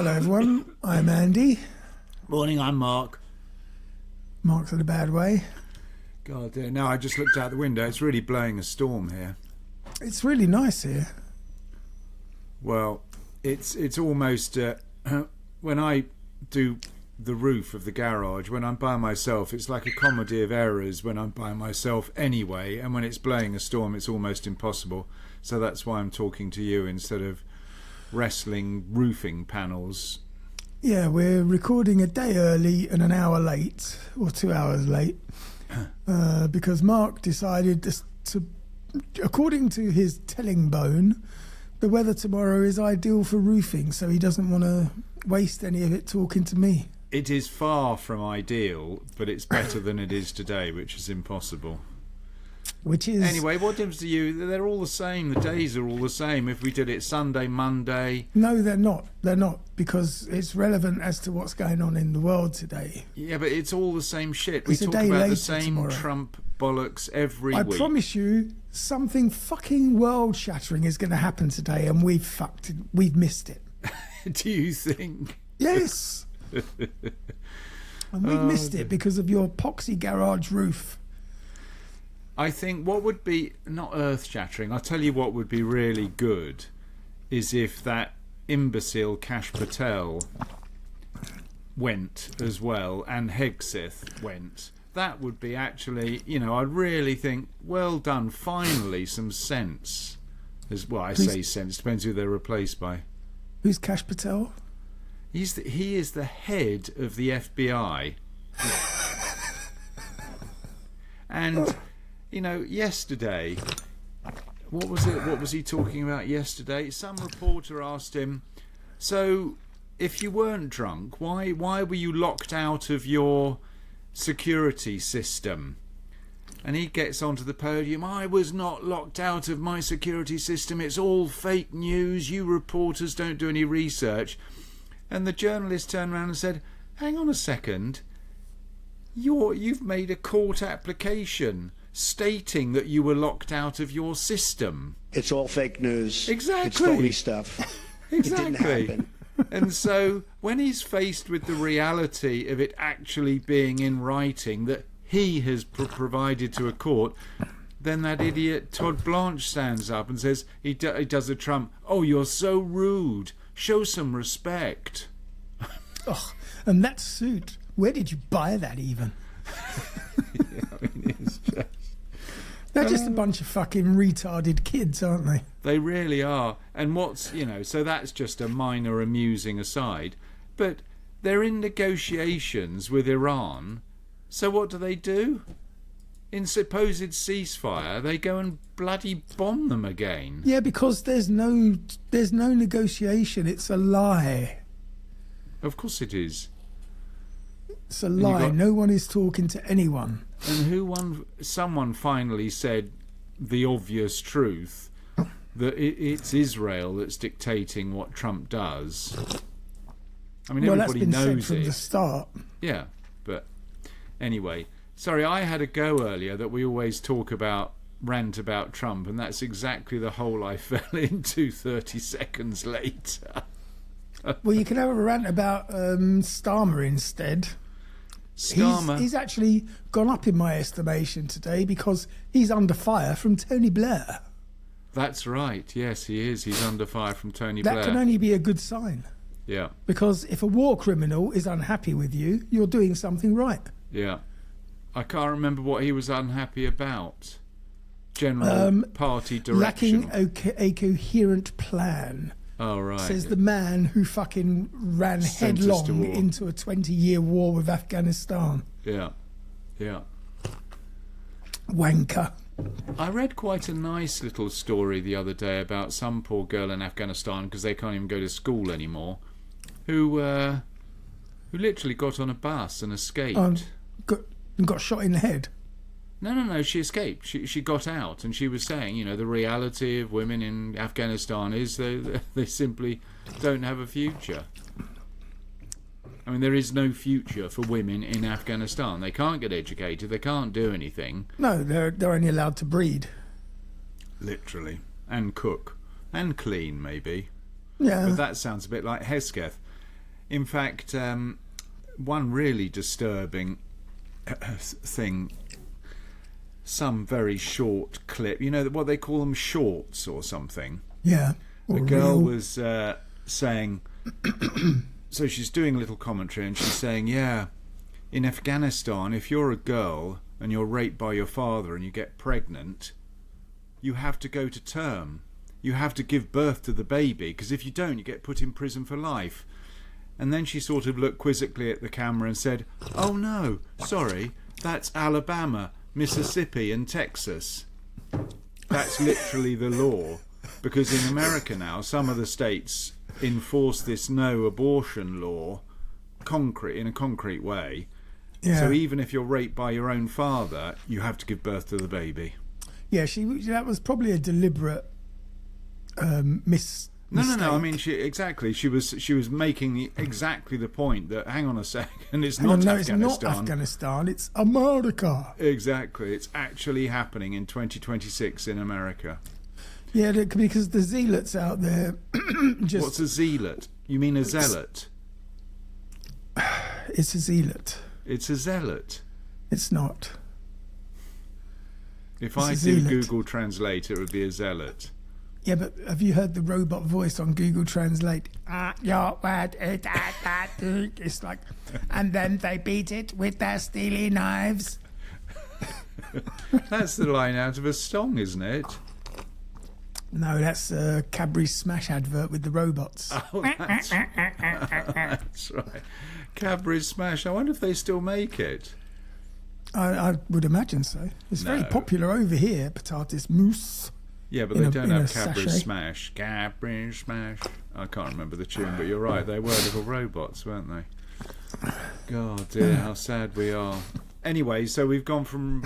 Hello everyone, I'm Andy. Morning, I'm Mark. Mark's in a bad way. God, no, I just looked out the window. It's really blowing a storm here. It's really nice here. Well, it's almost when I do the roof of the garage, when I'm by myself, it's like a comedy of errors when I'm by myself anyway, and when it's blowing a storm it's almost impossible. So that's why I'm talking to you instead of wrestling roofing panels. Yeah, we're recording a day early and an hour late, or 2 hours late, because Mark decided to, according to his telling bone, the weather tomorrow is ideal for roofing, so he doesn't want to waste any of it talking to me. It is far from ideal, but it's better than it is today, which is impossible. Which is... Anyway, what difference do you... They're all the same. The days are all the same. If we did it Sunday, Monday... No, they're not. They're not, because it's relevant as to what's going on in the world today. Yeah, but it's all the same shit. It's we talk about the same tomorrow. Trump bollocks every week. I promise you, something fucking world-shattering is going to happen today, and we've fucked it. We've missed it. Do you think? Yes. And we've missed it because of your poxy garage roof. I think what would be not earth-shattering, I'll tell you what would be really good is if that imbecile Kash Patel went as well and Hegseth went. That would be actually, you know, I'd really think, well done, finally some sense. As well, I say sense, depends who they're replaced by. Who's Kash Patel? He is the head of the FBI. And, you know, yesterday, what was he talking about yesterday? Some reporter asked him, so if you weren't drunk, why were you locked out of your security system? And he gets onto the podium, I was not locked out of my security system, it's all fake news, you reporters don't do any research. And the journalist turned around and said, hang on a second, you've made a court application stating that you were locked out of your system. It's all fake news. Exactly. It's phony stuff. Exactly. It didn't happen. And so when he's faced with the reality of it actually being in writing that he has provided to a court, then that idiot Todd Blanche stands up and says, he does a Trump, oh, you're so rude. Show some respect. Oh, and that suit, where did you buy that even? Yeah, I mean, it's just... They're just a bunch of fucking retarded kids, aren't they? They really are. And what's, you know, so that's just a minor amusing aside. But they're in negotiations with Iran. So what do? In supposed ceasefire, they go and bloody bomb them again. Yeah, because there's no negotiation. It's a lie. Of course it is. It's a lie. No one is talking to anyone. And someone finally said the obvious truth that it's Israel that's dictating what Trump does. I mean, everybody knows it. Well, that's been said from the start. Yeah, but anyway, sorry, I had a go earlier that we always rant about Trump, and that's exactly the hole I fell into 30 seconds later. Well, you can have a rant about Starmer instead. Starmer. He's actually gone up in my estimation today because he's under fire from Tony Blair. That's right. Yes, he is. He's under fire from Tony Blair. That can only be a good sign. Yeah. Because if a war criminal is unhappy with you, you're doing something right. Yeah. I can't remember what he was unhappy about. General party direction. Lacking a coherent plan. Oh, right. Says the man who fucking ran headlong into a 20-year war with Afghanistan. Yeah. Yeah. Wanker. I read quite a nice little story the other day about some poor girl in Afghanistan, because they can't even go to school anymore, who literally got on a bus and escaped. Got shot in the head. No, she escaped. She got out, and she was saying, you know, the reality of women in Afghanistan is they simply don't have a future. I mean, there is no future for women in Afghanistan. They can't get educated. They can't do anything. No, they're only allowed to breed. Literally. And cook. And clean, maybe. Yeah. But that sounds a bit like Hesketh. In fact, one really disturbing thing, some very short clip, what they call them, shorts or something. Yeah. The girl was saying, so she's doing a little commentary and she's saying, yeah, in Afghanistan, if you're a girl and you're raped by your father and you get pregnant, you have to go to term. You have to give birth to the baby, because if you don't, you get put in prison for life. And then she sort of looked quizzically at the camera and said, oh no, sorry, that's Alabama, Mississippi and Texas. That's literally the law. Because in America now, some of the states enforce this no abortion law in a concrete way. Yeah. So even if you're raped by your own father, you have to give birth to the baby. Yeah, that was probably a deliberate mistake. No. I mean, she was making exactly the point that, hang on a second, it's not Afghanistan. It's not Afghanistan. It's America. Exactly, it's actually happening in 2026 in America. Yeah, because the zealots out there just... What's a zealot? You mean a zealot? It's a zealot. It's a zealot. It's not. If I do Google Translate, it would be a zealot. Yeah, but have you heard the robot voice on Google Translate? It's like, and then they beat it with their steely knives. That's the line out of a song, isn't it? No, that's a Cadbury's Smash advert with the robots. Oh, that's right. Cadbury's Smash. I wonder if they still make it. I would imagine so. It's very popular over here, patatas mousse. Yeah, but they don't have Cadbury's Smash. Cadbury's Smash. I can't remember the tune, but you're right. They were little robots, weren't they? God, dear, how sad we are. Anyway, so we've gone from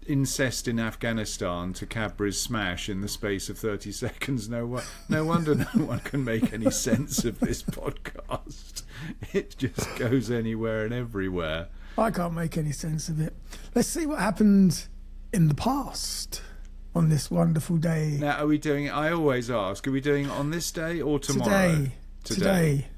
incest in Afghanistan to Cadbury's Smash in the space of 30 seconds. No wonder no one can make any sense of this podcast. It just goes anywhere and everywhere. I can't make any sense of it. Let's see what happened in the past on this wonderful day. Now, are we doing it? I always ask, are we doing it on this day or tomorrow? Today.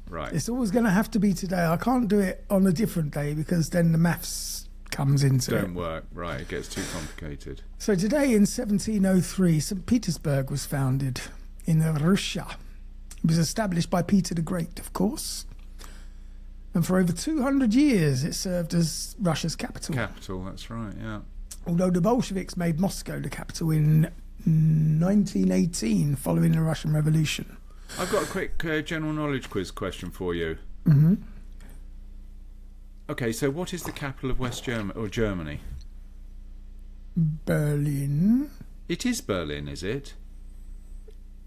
Right. It's always going to have to be today. I can't do it on a different day because then the maths comes into it. Don't work. Right, it gets too complicated. So today in 1703, St. Petersburg was founded in Russia. It was established by Peter the Great, of course. And for over 200 years, it served as Russia's capital. Capital, that's right, yeah. Although the Bolsheviks made Moscow the capital in 1918, following the Russian Revolution. I've got a quick general knowledge quiz question for you. Mm-hmm. Okay, so what is the capital of West Germany? Berlin. It is Berlin, is it?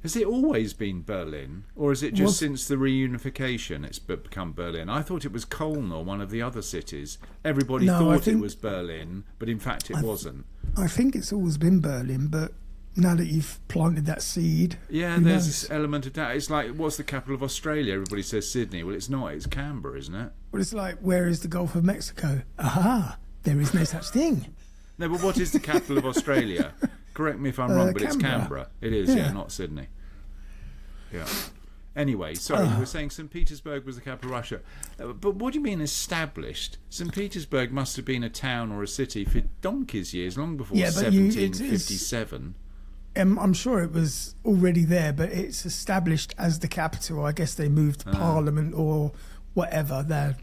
Has it always been Berlin? Or is it just since the reunification it's become Berlin? I thought it was Cologne or one of the other cities. Everybody thought it was Berlin, but in fact it wasn't. I think it's always been Berlin, but now that you've planted that seed... Yeah, there's this element of doubt. It's like, what's the capital of Australia? Everybody says Sydney. Well, it's not. It's Canberra, isn't it? Well, it's like, where is the Gulf of Mexico? Aha! There is no such thing. No, but what is the capital of Australia? Correct me if I'm wrong, but Canberra. It's Canberra. It is, yeah, not Sydney. Yeah. Anyway, sorry, you were saying St. Petersburg was the capital of Russia. But what do you mean established? St. Petersburg must have been a town or a city for donkey's years, long before 1757. I'm sure it was already there, but it's established as the capital. I guess they moved Parliament or whatever, their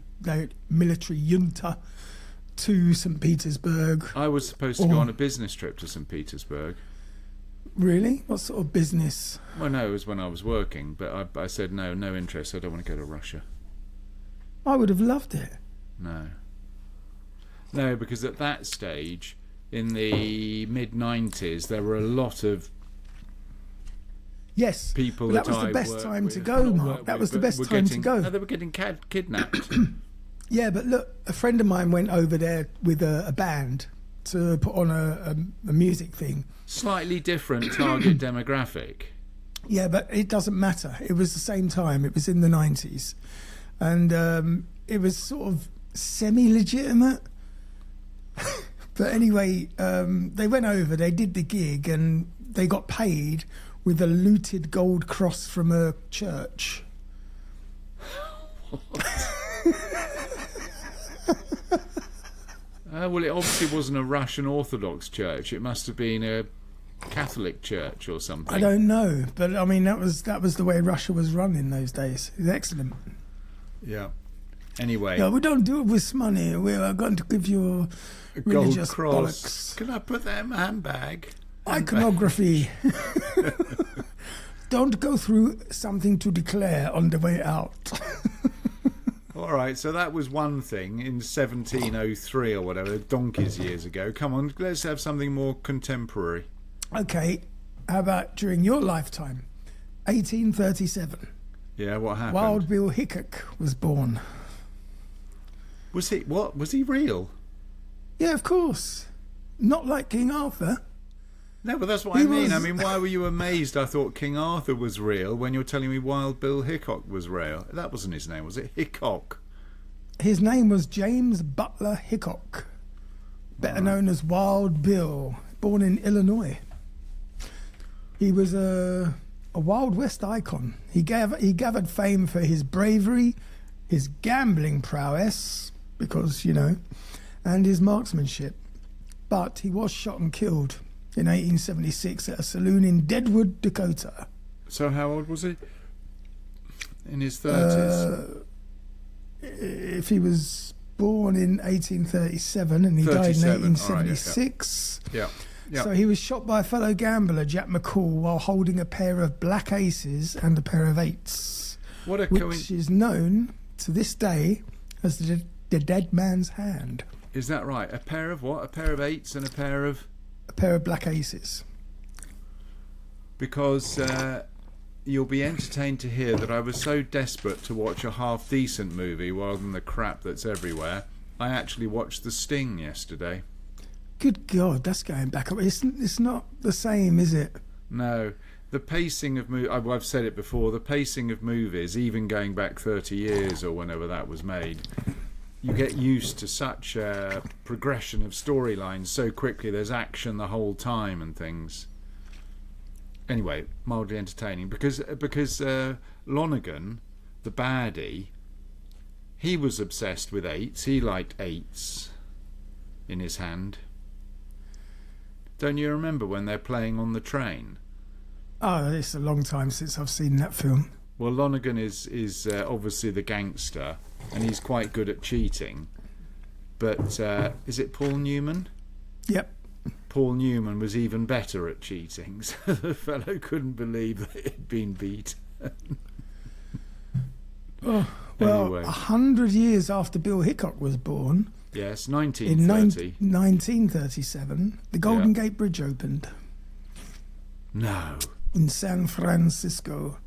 military junta, to St. Petersburg. I was supposed to go on a business trip to St. Petersburg. Really? What sort of business? Well, no, it was when I was working, but I said no interest. I don't want to go to Russia. I would have loved it. No, because at that stage, in the mid-90s, there were a lot of people that was the best time to go, Mark. That was the best time to go. No, they were getting kidnapped. Yeah, but look, a friend of mine went over there with a band to put on a music thing. Slightly different target demographic. Yeah, but it doesn't matter. It was the same time. It was in the 90s. And it was sort of semi-legitimate. But anyway, they went over, they did the gig, and they got paid with a looted gold cross from a church. Well, it obviously wasn't a Russian Orthodox church. It must have been a Catholic church or something. I don't know, but I mean that was the way Russia was run in those days. It was excellent. Yeah. Anyway. No, we don't do it with money. We are going to give you A religious gold cross. bollocks. Can I put that in my handbag? Iconography. Don't go through something to declare on the way out. All right, so that was one thing in 1703 or whatever, donkeys years ago. Come on, let's have something more contemporary. Okay, how about during your lifetime? 1837. Yeah, what happened? Wild Bill Hickok was born. Was he what? Was he real? Yeah, of course. Not like King Arthur. No, but that's what He I mean. was- I mean, why were you amazed? I thought King Arthur was real when you're telling me Wild Bill Hickok was real. That wasn't his name, was it? Hickok. His name was James Butler Hickok, better known as Wild Bill, born in Illinois. He was a Wild West icon. He gathered fame for his bravery, his gambling prowess, because, and his marksmanship. But he was shot and killed in 1876 at a saloon in Deadwood, Dakota. So how old was he? In his 30s. If he was born in 1837 and he died in 37, 1876... Yeah. Yeah. So he was shot by a fellow gambler, Jack McCall, while holding a pair of black aces and a pair of eights, What a which is known to this day as the dead man's hand. Is that right? A pair of what? A pair of eights and a pair of... A pair of black aces. Because you'll be entertained to hear that I was so desperate to watch a half-decent movie rather than the crap that's everywhere, I actually watched The Sting yesterday. Good God, that's going back up. It's not the same, is it? No. The pacing of I've said it before, the pacing of movies, even going back 30 years or whenever that was made, you get used to such a progression of storylines so quickly. There's action the whole time and things. Anyway, mildly entertaining because Lonergan, the baddie, he was obsessed with eights. He liked eights in his hand. Don't you remember when they're playing on the train? Oh, it's a long time since I've seen that film. Well, Lonergan is obviously the gangster, and he's quite good at cheating. But is it Paul Newman? Yep. Paul Newman was even better at cheating, so the fellow couldn't believe that he'd been beat. Oh, well, Anyway. 100 years after Bill Hickok was born, Yes, in 1930. 1937, the Golden Gate Bridge opened No. in San Francisco.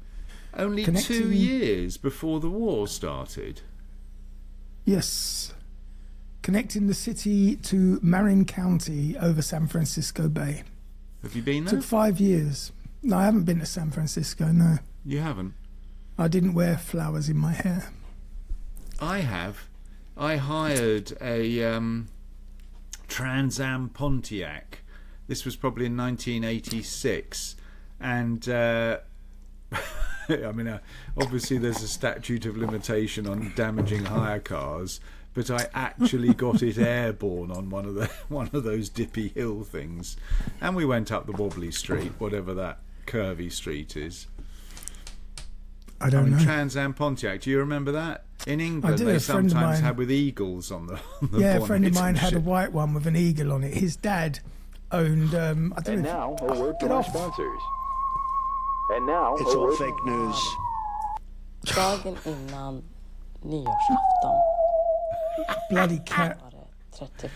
Only 2 years before the war started. Yes. Connecting the city to Marin County over San Francisco Bay. Have you been there? Took 5 years. No, I haven't been to San Francisco, no. You haven't? I didn't wear flowers in my hair. I have. I hired a Trans Am Pontiac. This was probably in 1986. And, I mean, obviously there's a statute of limitation on damaging hire cars, but I actually got it airborne on one of those dippy hill things. And we went up the wobbly street, whatever that curvy street is. I don't know. Trans Am Pontiac, do you remember that? In England, do. they A friend of sometimes mine- had with eagles on the Yeah, a bonnet friend of mine and had a shit. white one with an eagle on it. His dad owned, I don't And know. now, a word Get from our off. sponsors. And now, It's a all word fake news. Dagen innan nyårsafton Bloody cat. var det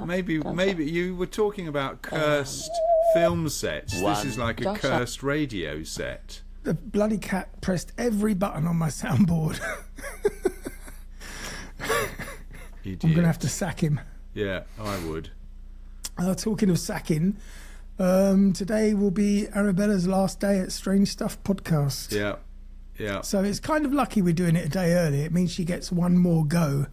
31. Maybe you were talking about cursed film sets. This is like a Gotcha. cursed radio set. The bloody cat pressed every button on my soundboard. Idiot. I'm going to have to sack him. Yeah, I would. Talking of sacking, today will be Arabella's last day at Strange Stuff podcast. Yeah, yeah. So it's kind of lucky we're doing it a day early. It means she gets one more go,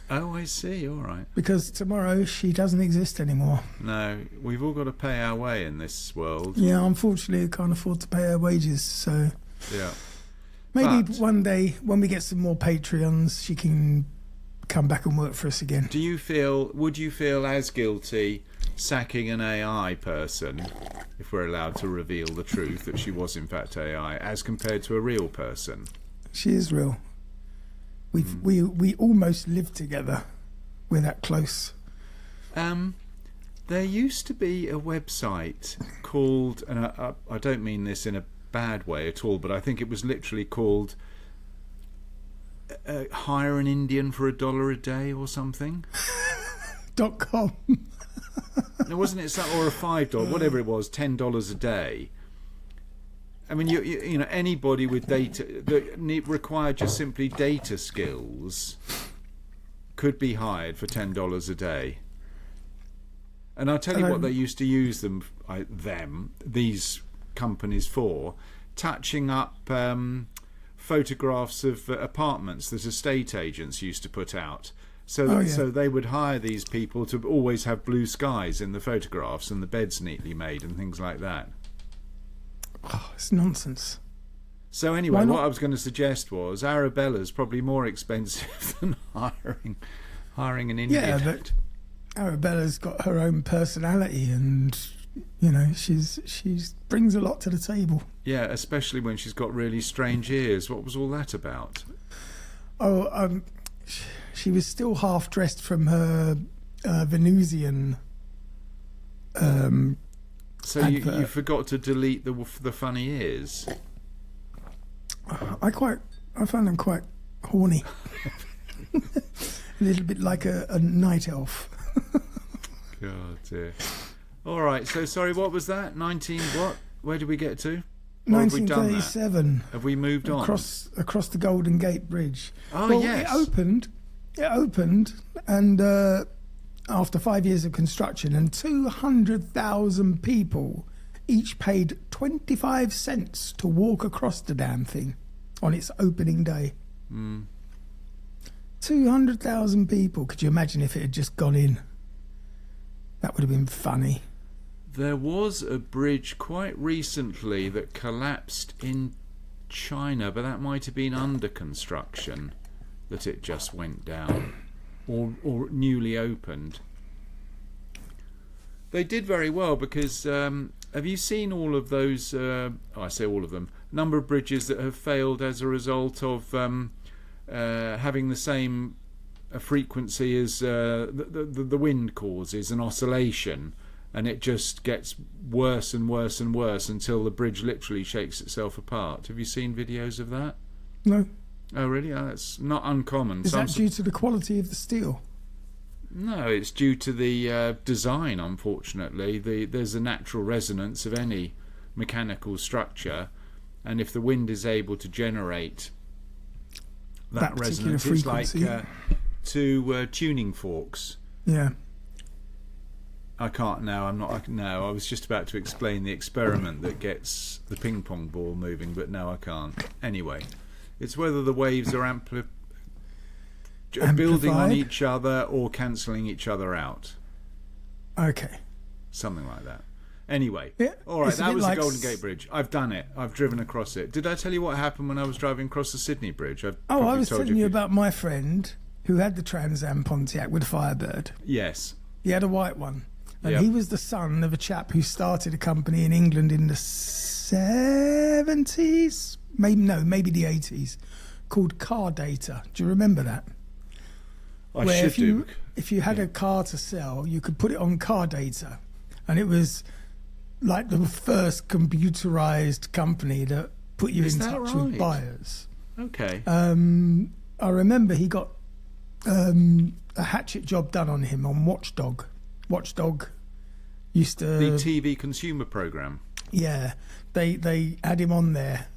Oh, I see. All right. because tomorrow she doesn't exist anymore. No, we've all got to pay our way in this world. Yeah, unfortunately, I can't afford to pay her wages. So Yeah. Maybe But one day when we get some more Patreons, she can come back and work for us again. would you feel as guilty sacking an AI person, if we're allowed to reveal the truth that she was in fact AI, as compared to a real person? She is real. We almost lived together. We're that close. There used to be a website called, and I don't mean this in a bad way at all, but I think it was literally called hire an Indian for $1 a day or something. .com. No, wasn't it or a $5, whatever it was, $10 a day. I mean, you know, anybody with data that required just simply data skills could be hired for $10 a day. And I'll tell you what they used to use these companies for: touching up photographs of apartments that estate agents used to put out. So they would hire these people to always have blue skies in the photographs and the beds neatly made and things like that. Oh, it's nonsense. So anyway, what I was going to suggest was Arabella's probably more expensive than hiring an Indian. Yeah, but Arabella's got her own personality, and you know, she's brings a lot to the table. Yeah, especially when she's got really strange ears. What was all that about? Oh, she was still half dressed from her Venusian. So you forgot to delete the funny ears. I find them quite horny. A little bit like a night elf. God dear. All right. So sorry. What was that? 19. What? Where did we get to? Or 1937. Have we moved on? Across the Golden Gate Bridge. Oh, well, yes. It opened, and after 5 years of construction, and 200,000 people each paid 25 cents to walk across the damn thing on its opening day. 200,000 people. Could you imagine if it had just gone in? That would have been funny. There was a bridge quite recently that collapsed in China, but that might have been under construction that it just went down, or newly opened. They did very well because have you seen all of those? I say all of them. Number of bridges that have failed as a result of having the same frequency as the wind causes an oscillation, and it just gets worse and worse and worse until the bridge literally shakes itself apart. Have you seen videos of that? No. Oh, really? Oh, that's not uncommon. Is that due to the quality of the steel? No, it's due to the design, unfortunately. There's a natural resonance of any mechanical structure, and if the wind is able to generate that resonance, it's like two tuning forks. Yeah. I can't now. I was just about to explain the experiment that gets the ping pong ball moving, but no, I can't. Anyway, it's whether the waves are building on each other or cancelling each other out. Okay. Something like that. Anyway, yeah, all right, that was the Golden Gate Bridge. I've done it. I've driven across it. Did I tell you what happened when I was driving across the Sydney Bridge? I was telling you about my friend who had the Trans Am Pontiac with a Firebird. Yes. He had a white one. And he was the son of a chap who started a company in England in the 70s, maybe the 80s, called Car Data. Do you remember that? If you had a car to sell, you could put it on Car Data, and it was like the first computerized company that put you in touch with buyers. Okay. I remember he got a hatchet job done on him on Watchdog. Watchdog used to... The TV consumer programme. Yeah. They had him on there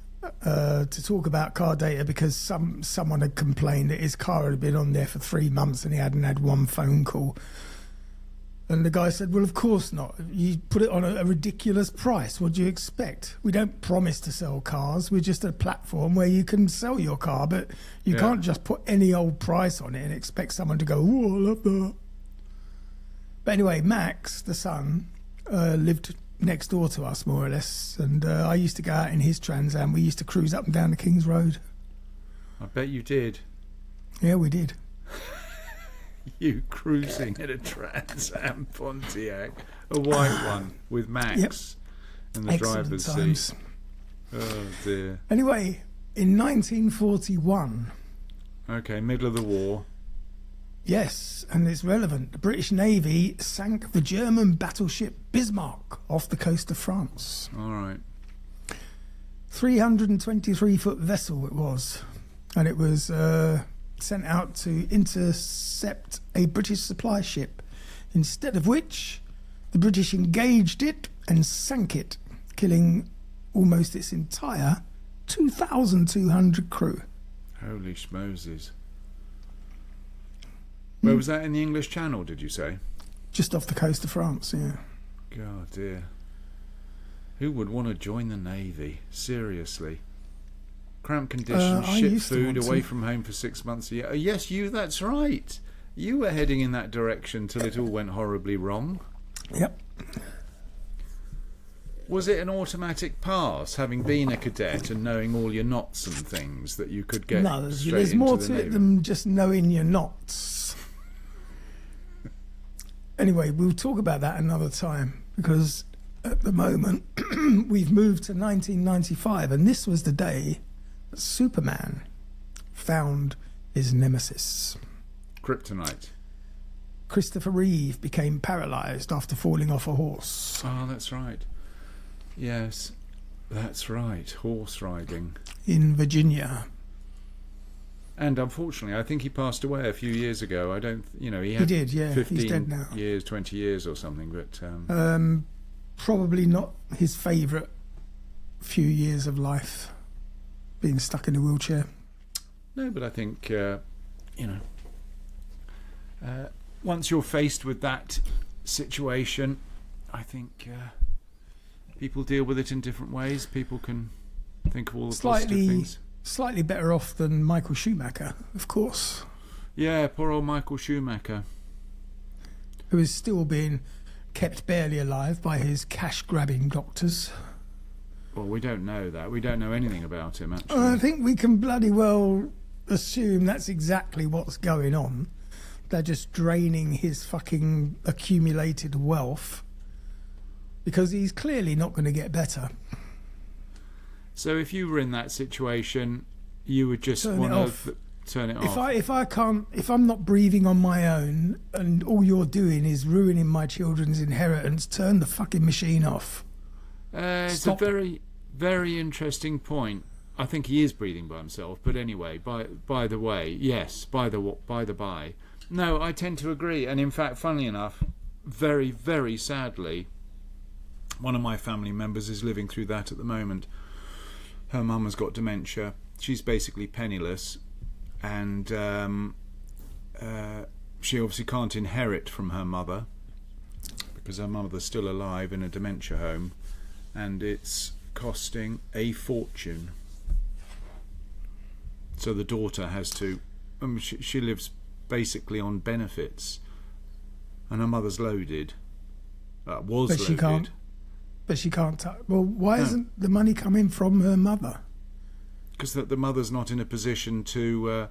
to talk about Car Data because someone had complained that his car had been on there for 3 months and he hadn't had one phone call. And the guy said, well, of course not. You put it on a ridiculous price. What do you expect? We don't promise to sell cars. We're just a platform where you can sell your car, but you can't just put any old price on it and expect someone to go, oh, I love that. But anyway, Max, the son, lived next door to us, more or less. And I used to go out in his Trans Am. We used to cruise up and down the King's Road. I bet you did. Yeah, we did. You cruising in a Trans Am Pontiac, a white one with Max in the Excellent driver's times. seat. Oh dear. Anyway, in 1941, Okay, middle of the war. yes, and it's relevant, the British Navy sank the German battleship Bismarck off the coast of France. All right. 323-foot vessel it was, and it was sent out to intercept a British supply ship, instead of which the British engaged it and sank it, killing almost its entire 2,200 crew. Holy schmoses. Where was that, in the English Channel, did you say? Just off the coast of France, yeah. God dear. Who would want to join the Navy? Seriously. Cramped conditions, I ship used to food, want away to. from home for 6 months a year. Yes, you, that's right. You were heading in that direction till it all went horribly wrong. Yep. Was it an automatic pass, having been a cadet and knowing all your knots and things, that you could get No, straight there's into more the to Navy? it than just knowing your knots. Anyway, we'll talk about that another time, because at the moment we've moved to 1995, and this was the day that Superman found his nemesis. Kryptonite. Christopher Reeve became paralysed after falling off a horse Oh, that's right. Yes, that's right. Horse riding. in Virginia. And unfortunately, I think he passed away a few years ago. I don't, he had did, yeah. 15 He's dead now. years, 20 years or something. But Probably not his favourite few years of life, being stuck in a wheelchair. no, but I think, once you're faced with that situation, I think people deal with it in different ways. People can think of all the positive things. Slightly better off than Michael Schumacher, of course, Yeah, poor old Michael Schumacher. who is still being kept barely alive by his cash-grabbing doctors. Well, we don't know that. We don't know anything about him, actually. I think we can bloody well assume that's exactly what's going on. They're just draining his fucking accumulated wealth, because he's clearly not going to get better. So if you were in that situation, you would just Turn it want off. to turn it off. If I'm not breathing on my own and all you're doing is ruining my children's inheritance, turn the fucking machine off. It's Stop. a very, very interesting point. I think he is breathing by himself, but anyway, by the way, yes, by the by. No, I tend to agree, and in fact, funnily enough, very, very sadly, one of my family members is living through that at the moment. Her mum has got dementia. She's basically penniless, and she obviously can't inherit from her mother because her mother's still alive in a dementia home, and it's costing a fortune. So the daughter has to. She lives basically on benefits, and her mother's loaded. Was But loaded. she can't. But she can't. Well, why isn't the money coming from her mother? Because the mother's not in a position to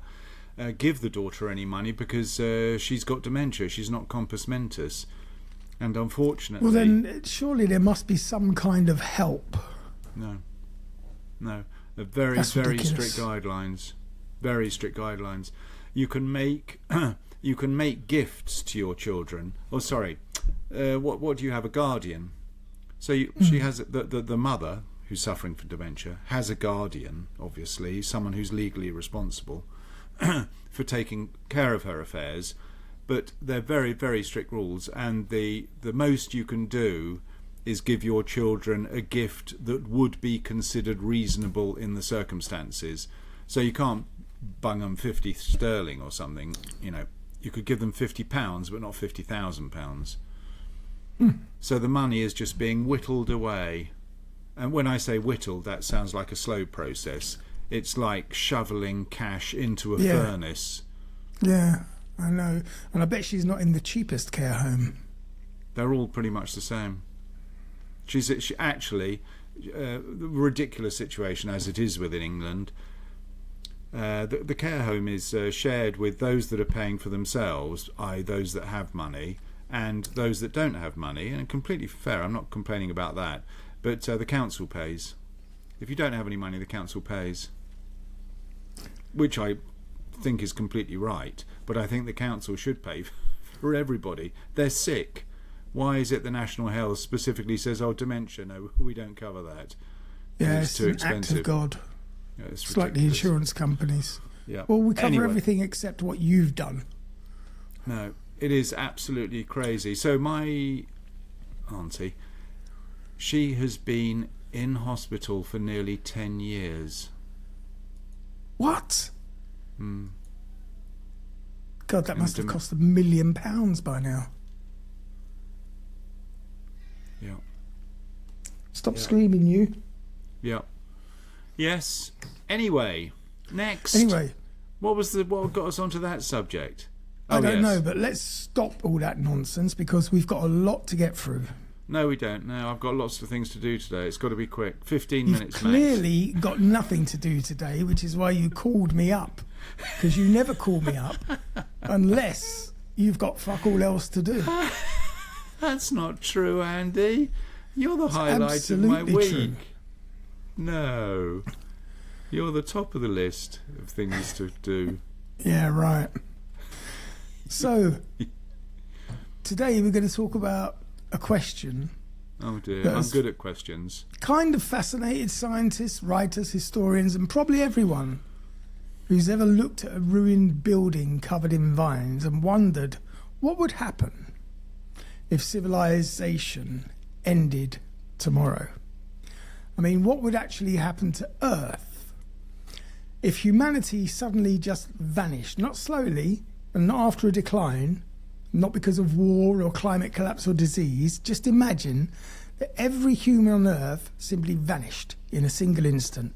give the daughter any money because she's got dementia. She's not compos mentis, and unfortunately, Well, then surely there must be some kind of help. no. They're very, That's very ridiculous. strict guidelines. Very strict guidelines. You can make gifts to your children. Oh, sorry. What do you have? A guardian. So she has the mother who's suffering from dementia has a guardian, obviously, someone who's legally responsible for taking care of her affairs. But they're very, very strict rules, and the most you can do is give your children a gift that would be considered reasonable in the circumstances. So you can't bung them 50 sterling or something. You could give them £50, but not £50,000. So the money is just being whittled away. And when I say whittled, that sounds like a slow process. It's like shoveling cash into a furnace. Yeah, I know. And I bet she's not in the cheapest care home. They're all pretty much the same. She actually, the ridiculous situation as it is within England, the care home is shared with those that are paying for themselves, i.e. those that have money, and those that don't have money, and completely fair, I'm not complaining about that, but the council pays. If you don't have any money, the council pays, which I think is completely right, but I think the council should pay for everybody. They're sick. Why is it the National Health specifically says, oh, dementia, no, we don't cover that? Yeah, it's too an expensive. act of God. Yeah, it's like the insurance companies. Yeah. Well, we cover Anyway. everything except what you've done. No, it is absolutely crazy. So my auntie, she has been in hospital for nearly 10 years. What? Mm. God, that must have cost £1 million by now. Yeah. Stop screaming, you. Yeah. Yes. Anyway, next. Anyway, what got us onto that subject? I don't know, but let's stop all that nonsense because we've got a lot to get through. No, we don't. No, I've got lots of things to do today. It's got to be quick. 15 You've minutes clearly got nothing to do today, which is why you called me up. Because you never call me up unless you've got fuck all else to do. That's not true, Andy. You're the highlight of my absolutely week. true. No. You're the top of the list of things to do. Yeah, right. So, today we're going to talk about a question. Oh dear, I'm That's- good at questions. Kind of fascinated scientists, writers, historians, and probably everyone who's ever looked at a ruined building covered in vines and wondered what would happen if civilization ended tomorrow. I mean, what would actually happen to Earth if humanity suddenly just vanished, not slowly and not after a decline, not because of war or climate collapse or disease. Just imagine that every human on Earth simply vanished in a single instant.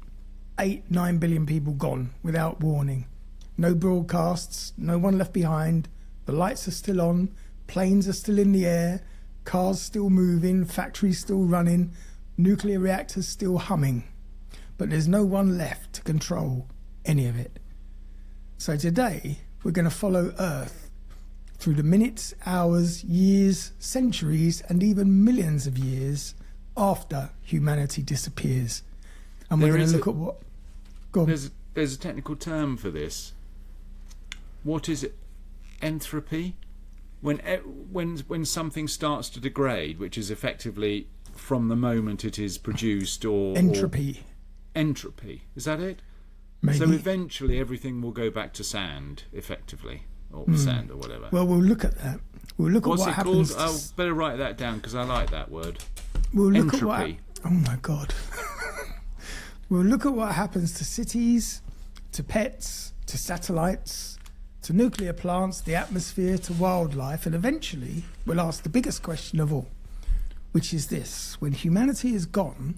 8-9 billion people gone without warning. No broadcasts, no one left behind. The lights are still on, planes are still in the air, cars still moving, factories still running, nuclear reactors still humming. But there's no one left to control any of it. So today, we're going to follow Earth through the minutes, hours, years, centuries, and even millions of years after humanity disappears. And we're There going is to look at what... Go on. There's a technical term for this. What is it? Entropy? When something starts to degrade, which is effectively from the moment it is produced, or Entropy. Entropy. Is that it? Maybe. So eventually everything will go back to sand, effectively, or sand or whatever. Well, we'll look at that. We'll look What's at what it happens. called? I'll better write that down because I like that word. We'll look Entropy. at what. Oh my God. We'll look at what happens to cities, to pets, to satellites, to nuclear plants, the atmosphere, to wildlife, and eventually we'll ask the biggest question of all, which is this: when humanity is gone,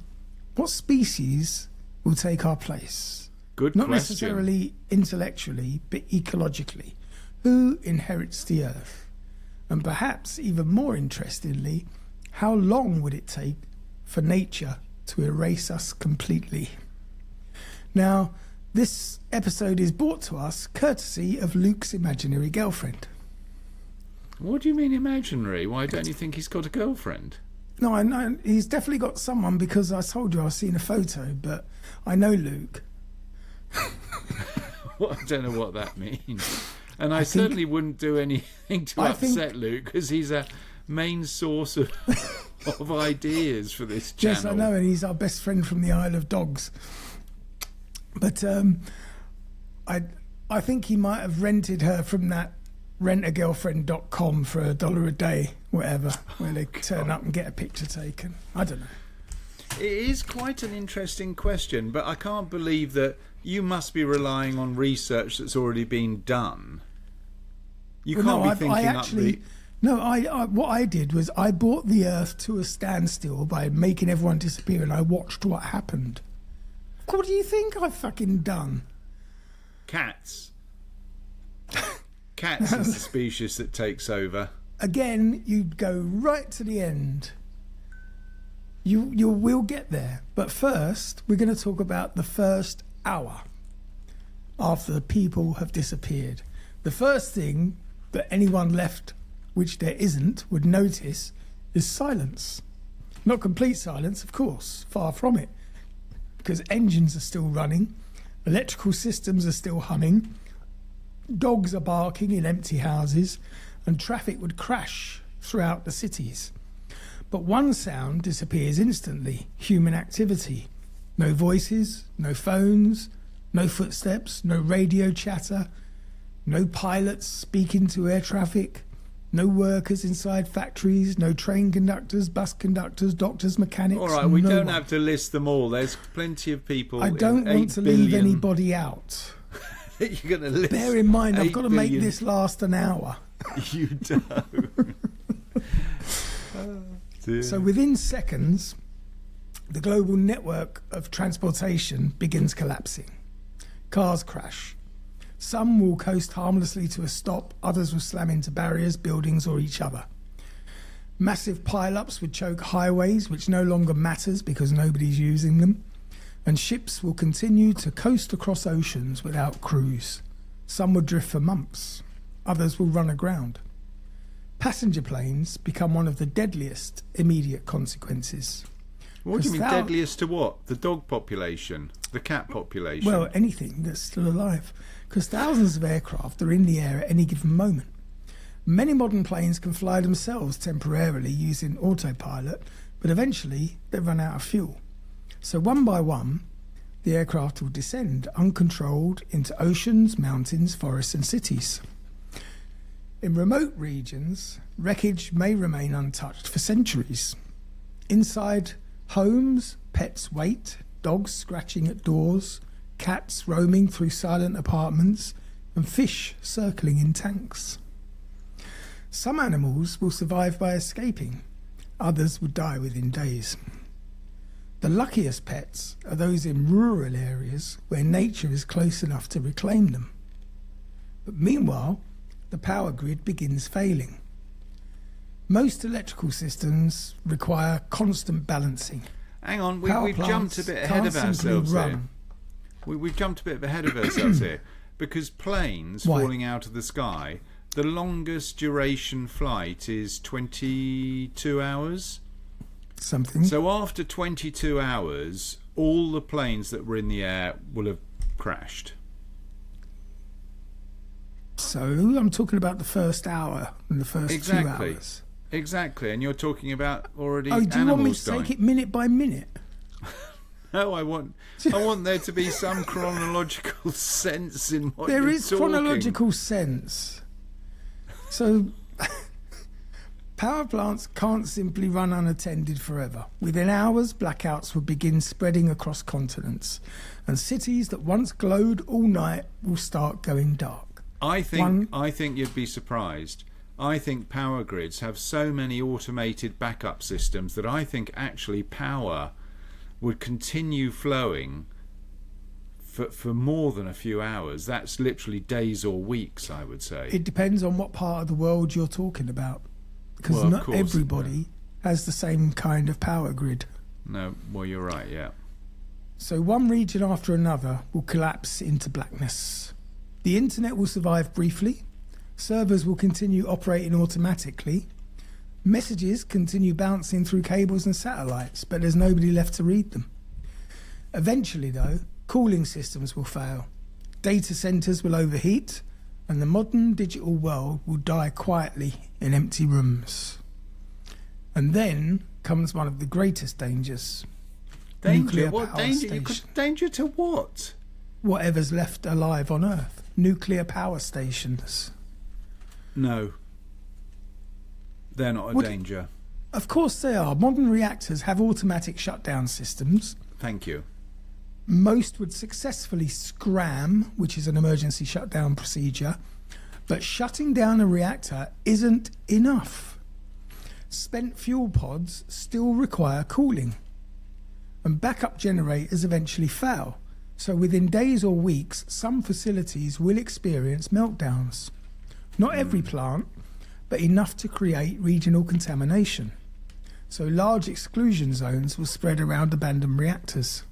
what species will take our place? Good Not question. necessarily intellectually, but ecologically. Who inherits the earth? And perhaps even more interestingly, how long would it take for nature to erase us completely? Now, this episode is brought to us courtesy of Luke's imaginary girlfriend. What do you mean imaginary? Why don't you think he's got a girlfriend? No, I know he's definitely got someone because I told you I've seen a photo, but I know Luke. Well, I don't know what that means. And I certainly wouldn't do anything to upset Luke because he's a main source of ideas for this channel. Yes, I know, and he's our best friend from the Isle of Dogs. But I think he might have rented her from that rentagirlfriend.com for $1 a day, whatever, where they turn up and get a picture taken. I don't know. It is quite an interesting question, but I can't believe that you must be relying on research that's already been done. You can't be thinking up the... No, I what I did was I brought the Earth to a standstill by making everyone disappear, and I watched what happened. What do you think I've fucking done? Cats. Cats is the species that takes over. Again, you'd go right to the end. You will get there. But first, we're going to talk about the first hour. after the people have disappeared. The first thing that anyone left, which there isn't, would notice is silence. Not complete silence, of course, far from it, because engines are still running, electrical systems are still humming, dogs are barking in empty houses, and traffic would crash throughout the cities. But one sound disappears instantly: human activity. No voices, no phones, no footsteps, no radio chatter, no pilots speaking to air traffic, no workers inside factories, no train conductors, bus conductors, doctors, mechanics. All right, we no don't one. have to list them all. There's plenty of people. I don't want to leave anybody out. You're going to list. Bear in mind, I've 8 got to make billion. this last an hour. You don't. So within seconds, the global network of transportation begins collapsing. Cars crash. Some will coast harmlessly to a stop, others will slam into barriers, buildings, or each other. Massive pile-ups would choke highways, which no longer matters because nobody's using them, and ships will continue to coast across oceans without crews. Some would drift for months, others will run aground. Passenger planes become one of the deadliest immediate consequences. What do you mean, Because deadliest to what? The dog population? The cat population? Well, anything that's still alive. Because thousands of aircraft are in the air at any given moment. Many modern planes can fly themselves temporarily using autopilot, but eventually they run out of fuel. So one by one, the aircraft will descend uncontrolled into oceans, mountains, forests and cities. In remote regions, wreckage may remain untouched for centuries. Inside homes, pets wait, dogs scratching at doors, cats roaming through silent apartments, and fish circling in tanks. Some animals will survive by escaping, others will die within days. The luckiest pets are those in rural areas where nature is close enough to reclaim them. But meanwhile, the power grid begins failing. Most electrical systems require constant balancing. Hang on, Power we've jumped a plants bit ahead of can't simply ourselves here. run. We've jumped a bit ahead of ourselves here. Because planes Why? falling out of the sky, the longest duration flight is 22 hours. Something. So after 22 hours, all the planes that were in the air will have crashed. So I'm talking about the first hour and the first 2 hours. Exactly, and you're talking about already Oh, do you want me animals to dying. take it minute by minute? No, I want there to be some chronological sense in what There you're is talking. chronological sense. So power plants can't simply run unattended forever. Within hours, blackouts will begin spreading across continents, and cities that once glowed all night will start going dark. I think you'd be surprised. I think power grids have so many automated backup systems that I think actually power would continue flowing for more than a few hours. That's literally days or weeks, I would say. It depends on what part of the world you're talking about, because Well, of not course, everybody has the same kind of power grid. No, well, you're right, yeah. So one region after another will collapse into blackness. The internet will survive briefly. Servers will continue operating automatically. Messages continue bouncing through cables and satellites, but there's nobody left to read them. Eventually, though, cooling systems will fail. Data centers will overheat, and the modern digital world will die quietly in empty rooms. And then comes one of the greatest dangers. Danger? Nuclear What power danger? station. Danger to what? Whatever's left alive on Earth. Nuclear power stations. No. They're not a Would- danger. Of course they are. Modern reactors have automatic shutdown systems. Thank you. Most would successfully scram, which is an emergency shutdown procedure, but shutting down a reactor isn't enough. Spent fuel pods still require cooling, and backup generators eventually fail. So within days or weeks, some facilities will experience meltdowns. Not every plant, but enough to create regional contamination. So large exclusion zones will spread around abandoned reactors.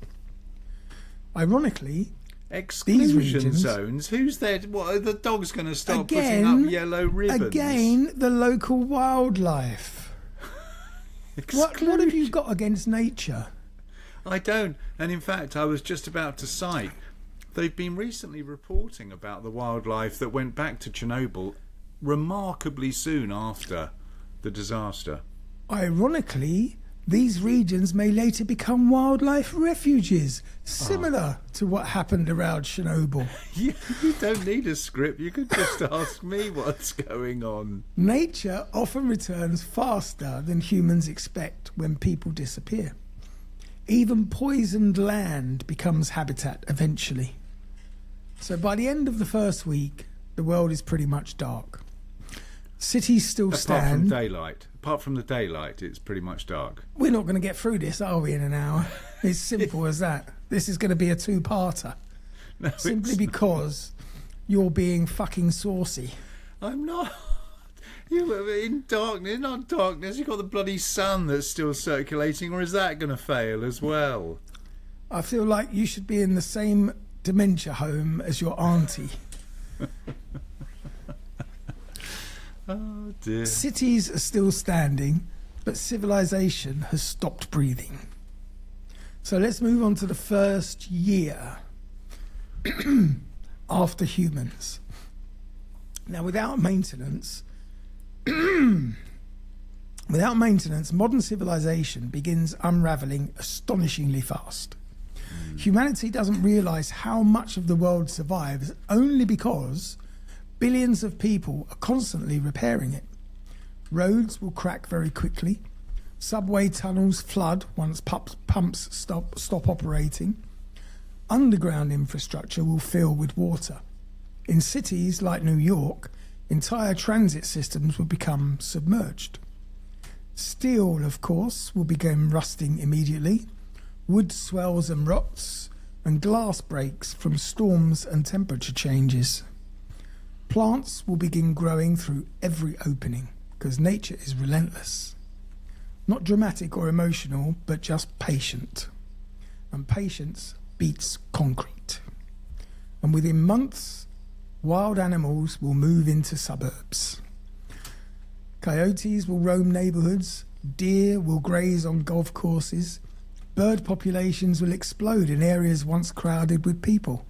Ironically, Exclusion regions- zones? Who's there? What, are the dogs going to start putting Again- up yellow ribbons? Again, the local wildlife. What have you got against nature? I don't. And in fact, I was just about to cite, they've been recently reporting about the wildlife that went back to Chernobyl remarkably soon after the disaster. Ironically, these regions may later become wildlife refuges, similar to what happened around Chernobyl. You don't need a script. You could just ask me what's going on. Nature often returns faster than humans expect when people disappear. Even poisoned land becomes habitat eventually. So by the end of the first week, the world is pretty much dark. Cities still Apart stand. from daylight. Apart from the daylight, it's pretty much dark. We're not going to get through this, are we, in an hour? It's simple as that. This is going to be a two-parter. No, Simply it's because you're being fucking saucy. I'm not. You are in darkness, not darkness. You've got the bloody sun that's still circulating, or is that going to fail as well? I feel like you should be in the same dementia home as your auntie. Oh dear. Cities are still standing, but civilization has stopped breathing. So let's move on to the first year after humans. Now, without maintenance, modern civilization begins unraveling astonishingly fast. Humanity doesn't realize how much of the world survives only because billions of people are constantly repairing it. Roads will crack very quickly. Subway tunnels flood once pumps stop operating. Underground infrastructure will fill with water. In cities like New York, entire transit systems will become submerged. Steel, of course, will begin rusting immediately. Wood swells and rots, and glass breaks from storms and temperature changes. Plants will begin growing through every opening, because nature is relentless. Not dramatic or emotional, but just patient. And patience beats concrete. And within months, wild animals will move into suburbs. Coyotes will roam neighbourhoods, deer will graze on golf courses, bird populations will explode in areas once crowded with people.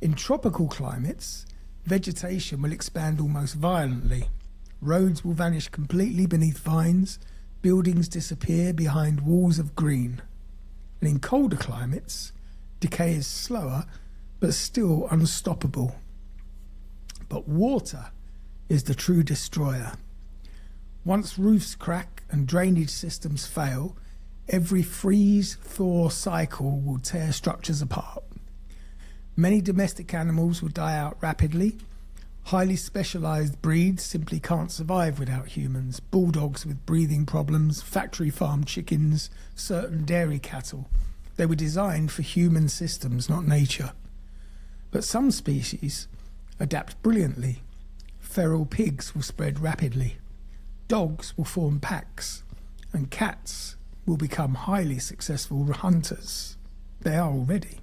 In tropical climates, vegetation will expand almost violently. Roads will vanish completely beneath vines, buildings disappear behind walls of green. And in colder climates, decay is slower, but still unstoppable. But water is the true destroyer. Once roofs crack and drainage systems fail, every freeze-thaw cycle will tear structures apart. Many domestic animals will die out rapidly. Highly specialised breeds simply can't survive without humans. Bulldogs with breathing problems, factory farm chickens, certain dairy cattle. They were designed for human systems, not nature. But some species adapt brilliantly. Feral pigs will spread rapidly. Dogs will form packs, and cats will become highly successful hunters. They are already.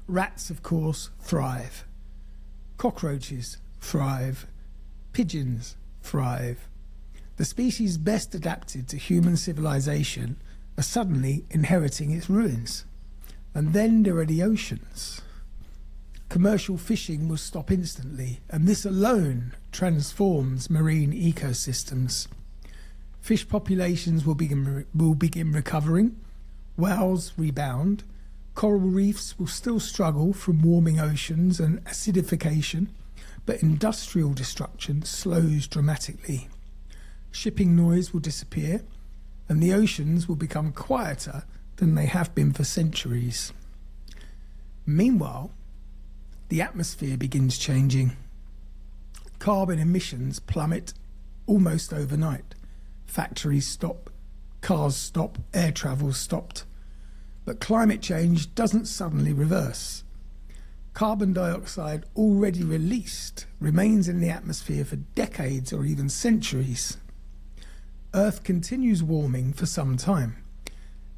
Rats, of course, thrive. Cockroaches thrive. Pigeons thrive. The species best adapted to human civilization are suddenly inheriting its ruins. And then there are the oceans. Commercial fishing will stop instantly, and this alone transforms marine ecosystems. Fish populations will begin recovering. Whales rebound. Coral reefs will still struggle from warming oceans and acidification, but industrial destruction slows dramatically. Shipping noise will disappear, and the oceans will become quieter than they have been for centuries. Meanwhile, the atmosphere begins changing. Carbon emissions plummet almost overnight. Factories stop, cars stop, air travel stopped. But climate change doesn't suddenly reverse. Carbon dioxide already released remains in the atmosphere for decades or even centuries. Earth continues warming for some time,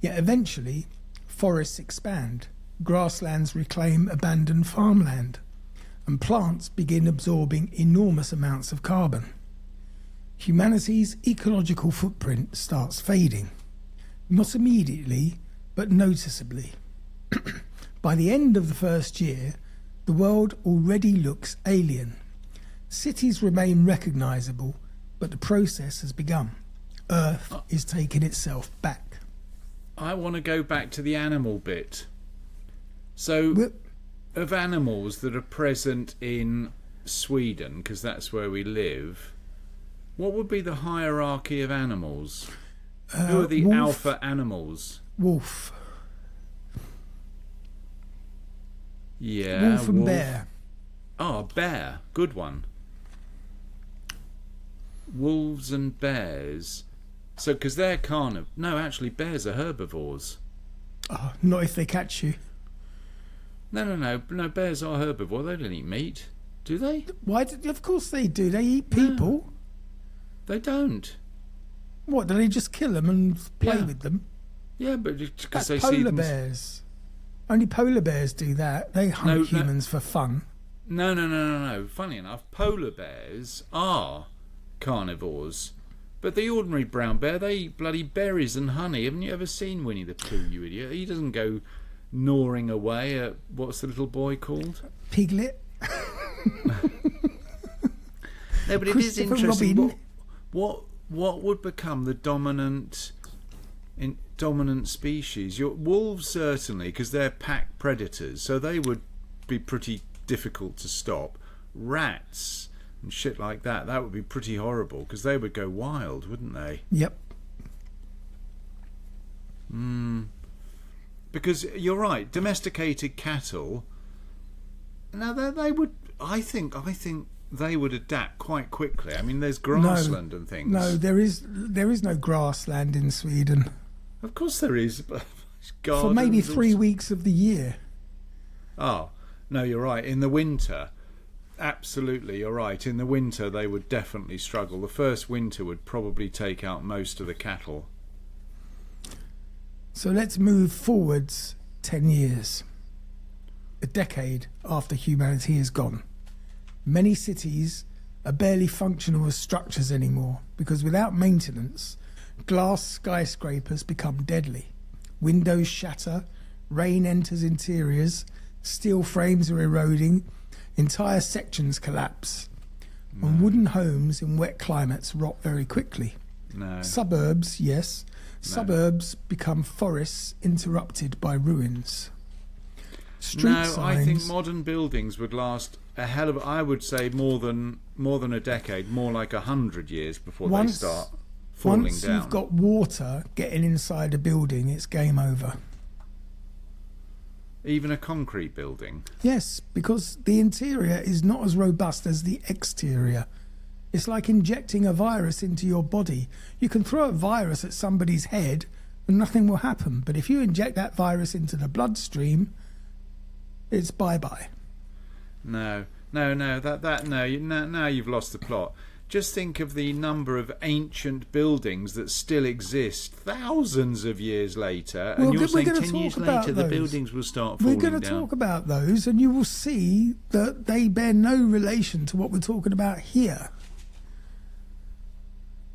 yet eventually forests expand, grasslands reclaim abandoned farmland, and plants begin absorbing enormous amounts of carbon. Humanity's ecological footprint starts fading, not immediately, but noticeably. By the end of the first year, the world already looks alien. Cities remain recognisable, but the process has begun. Earth is taking itself back. I want to go back to the animal bit. So, of animals that are present in Sweden, because that's where we live, what would be the hierarchy of animals? Who are the wolf, alpha animals? Wolf. Yeah, Wolf and bear. Oh, bear. Good one. Wolves and bears. So, because they're carnivores. No, actually, bears are herbivores. Oh, not if they catch you. No, bears are herbivore. They don't eat meat, do they? Why? Of course they do. They eat people. No, they don't. What, do they just kill them and play Yeah. with them? Yeah, but because That's they see polar them. bears. Only polar bears do that. They hunt humans for fun. No. Funny enough, polar bears are carnivores. But the ordinary brown bear, they eat bloody berries and honey. Haven't you ever seen Winnie the Pooh, you idiot? He doesn't go gnawing away at, what's the little boy called? Piglet. No, but it is Christopher interesting. Robin. What would become the dominant species? Your wolves, certainly, because they're pack predators, so they would be pretty difficult to stop. Rats and shit like that would be pretty horrible, because they would go wild, wouldn't they? Yep. Because you're right, domesticated cattle. Now they would. I think they would adapt quite quickly. I mean, there's grassland and things. No, there is no grassland in Sweden. Of course there is. But For maybe gardens 3 weeks of the year. Oh, no, you're right. In the winter, absolutely, you're right. In the winter, they would definitely struggle. The first winter would probably take out most of the cattle. So let's move forwards 10 years. A decade after humanity is gone. Many cities are barely functional as structures anymore because without maintenance, glass skyscrapers become deadly. Windows shatter, rain enters interiors, steel frames are eroding, entire sections collapse. And wooden homes in wet climates rot very quickly. No. Suburbs, yes. Suburbs become forests interrupted by ruins. Street signs. I think modern buildings would last a hell of, I would say, more than a decade, more like 100 years before they start falling once down. You've got water getting inside a building, it's game over. Even a concrete building. Yes, because the interior is not as robust as the exterior. It's like injecting a virus into your body. You can throw a virus at somebody's head and nothing will happen. But if you inject that virus into the bloodstream, it's bye-bye. No. Now you've lost the plot. Just think of the number of ancient buildings that still exist thousands of years later, and you're saying 10 years later the buildings will start falling down. We're going to talk about those, and you will see that they bear no relation to what we're talking about here.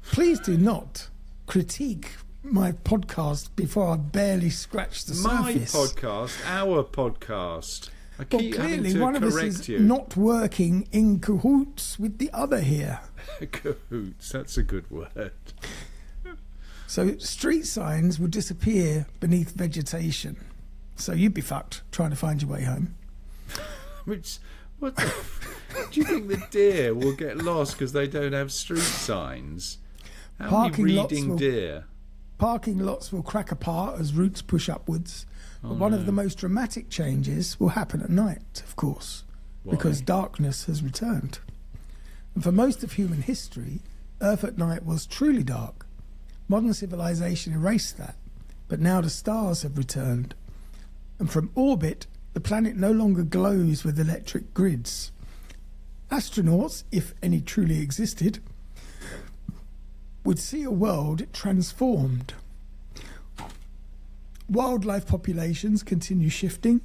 Please do not critique my podcast before I barely scratch the surface. My podcast, our podcast. I keep clearly having to one of us correct is you. not working in cahoots with the other here. Cahoots, that's a good word. So street signs would disappear beneath vegetation. So you'd be fucked trying to find your way home. Do you think the deer will get lost because they don't have street signs? How many reading deer? Parking lots will crack apart as routes push upwards. But one of the most dramatic changes will happen at night, of course, because darkness has returned. And for most of human history, Earth at night was truly dark. Modern civilization erased that, but now the stars have returned. And from orbit, the planet no longer glows with electric grids. Astronauts, if any truly existed, would see a world transformed. Wildlife populations continue shifting,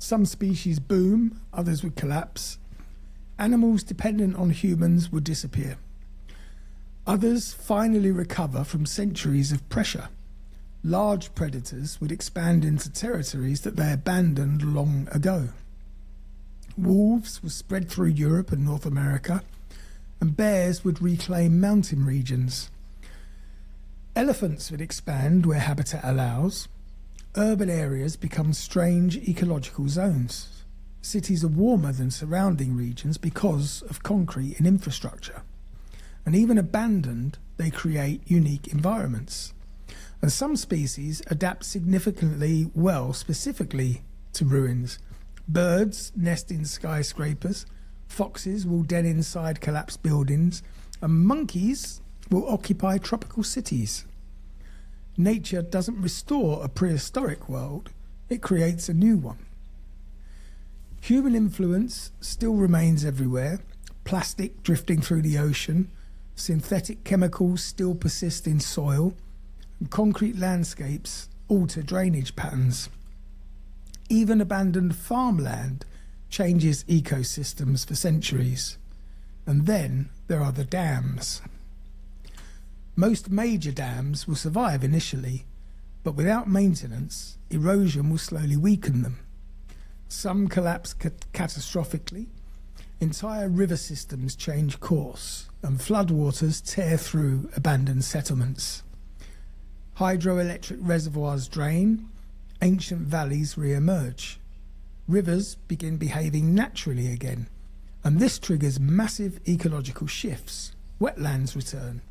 Some species boom, others would collapse. Animals dependent on humans would disappear. Others finally recover from centuries of pressure. Large predators would expand into territories that they abandoned long ago. Wolves would spread through Europe and North America, and bears would reclaim mountain regions. Elephants would expand where habitat allows. Urban areas become strange ecological zones. Cities are warmer than surrounding regions because of concrete and infrastructure. And even abandoned, they create unique environments. And some species adapt significantly well specifically to ruins. Birds nest in skyscrapers, foxes will den inside collapsed buildings, and monkeys will occupy tropical cities. Nature doesn't restore a prehistoric world, it creates a new one. Human influence still remains everywhere. Plastic drifting through the ocean, synthetic chemicals still persist in soil, and concrete landscapes alter drainage patterns. Even abandoned farmland changes ecosystems for centuries. And then there are the dams. Most major dams will survive initially, but without maintenance, erosion will slowly weaken them. Some collapse catastrophically, entire river systems change course, and floodwaters tear through abandoned settlements. Hydroelectric reservoirs drain, ancient valleys re-emerge. Rivers begin behaving naturally again, and this triggers massive ecological shifts. Wetlands return,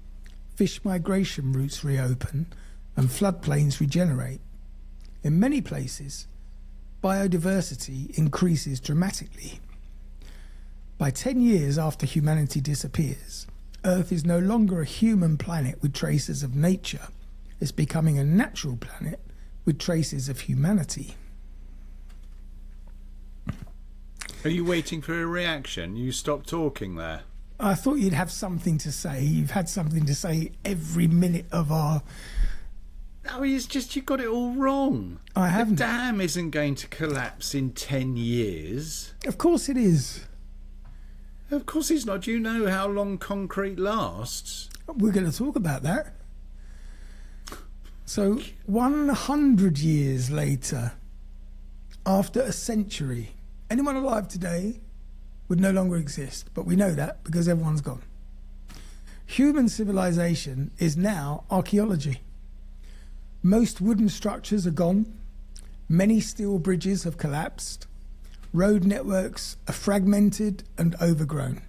fish migration routes reopen, and floodplains regenerate. In many places, biodiversity increases dramatically. By 10 years after humanity disappears, Earth is no longer a human planet with traces of nature. It's becoming a natural planet with traces of humanity. Are you waiting for a reaction? You stopped talking there. I thought you'd have something to say. You've had something to say every minute of our... No, it's just you got it all wrong. I haven't. The dam isn't going to collapse in 10 years. Of course it is. Of course it's not. Do you know how long concrete lasts? We're going to talk about that. So 100 years later, after a century, anyone alive today would no longer exist, but we know that because everyone's gone. Human civilization is now archaeology. Most wooden structures are gone. Many steel bridges have collapsed. Road networks are fragmented and overgrown.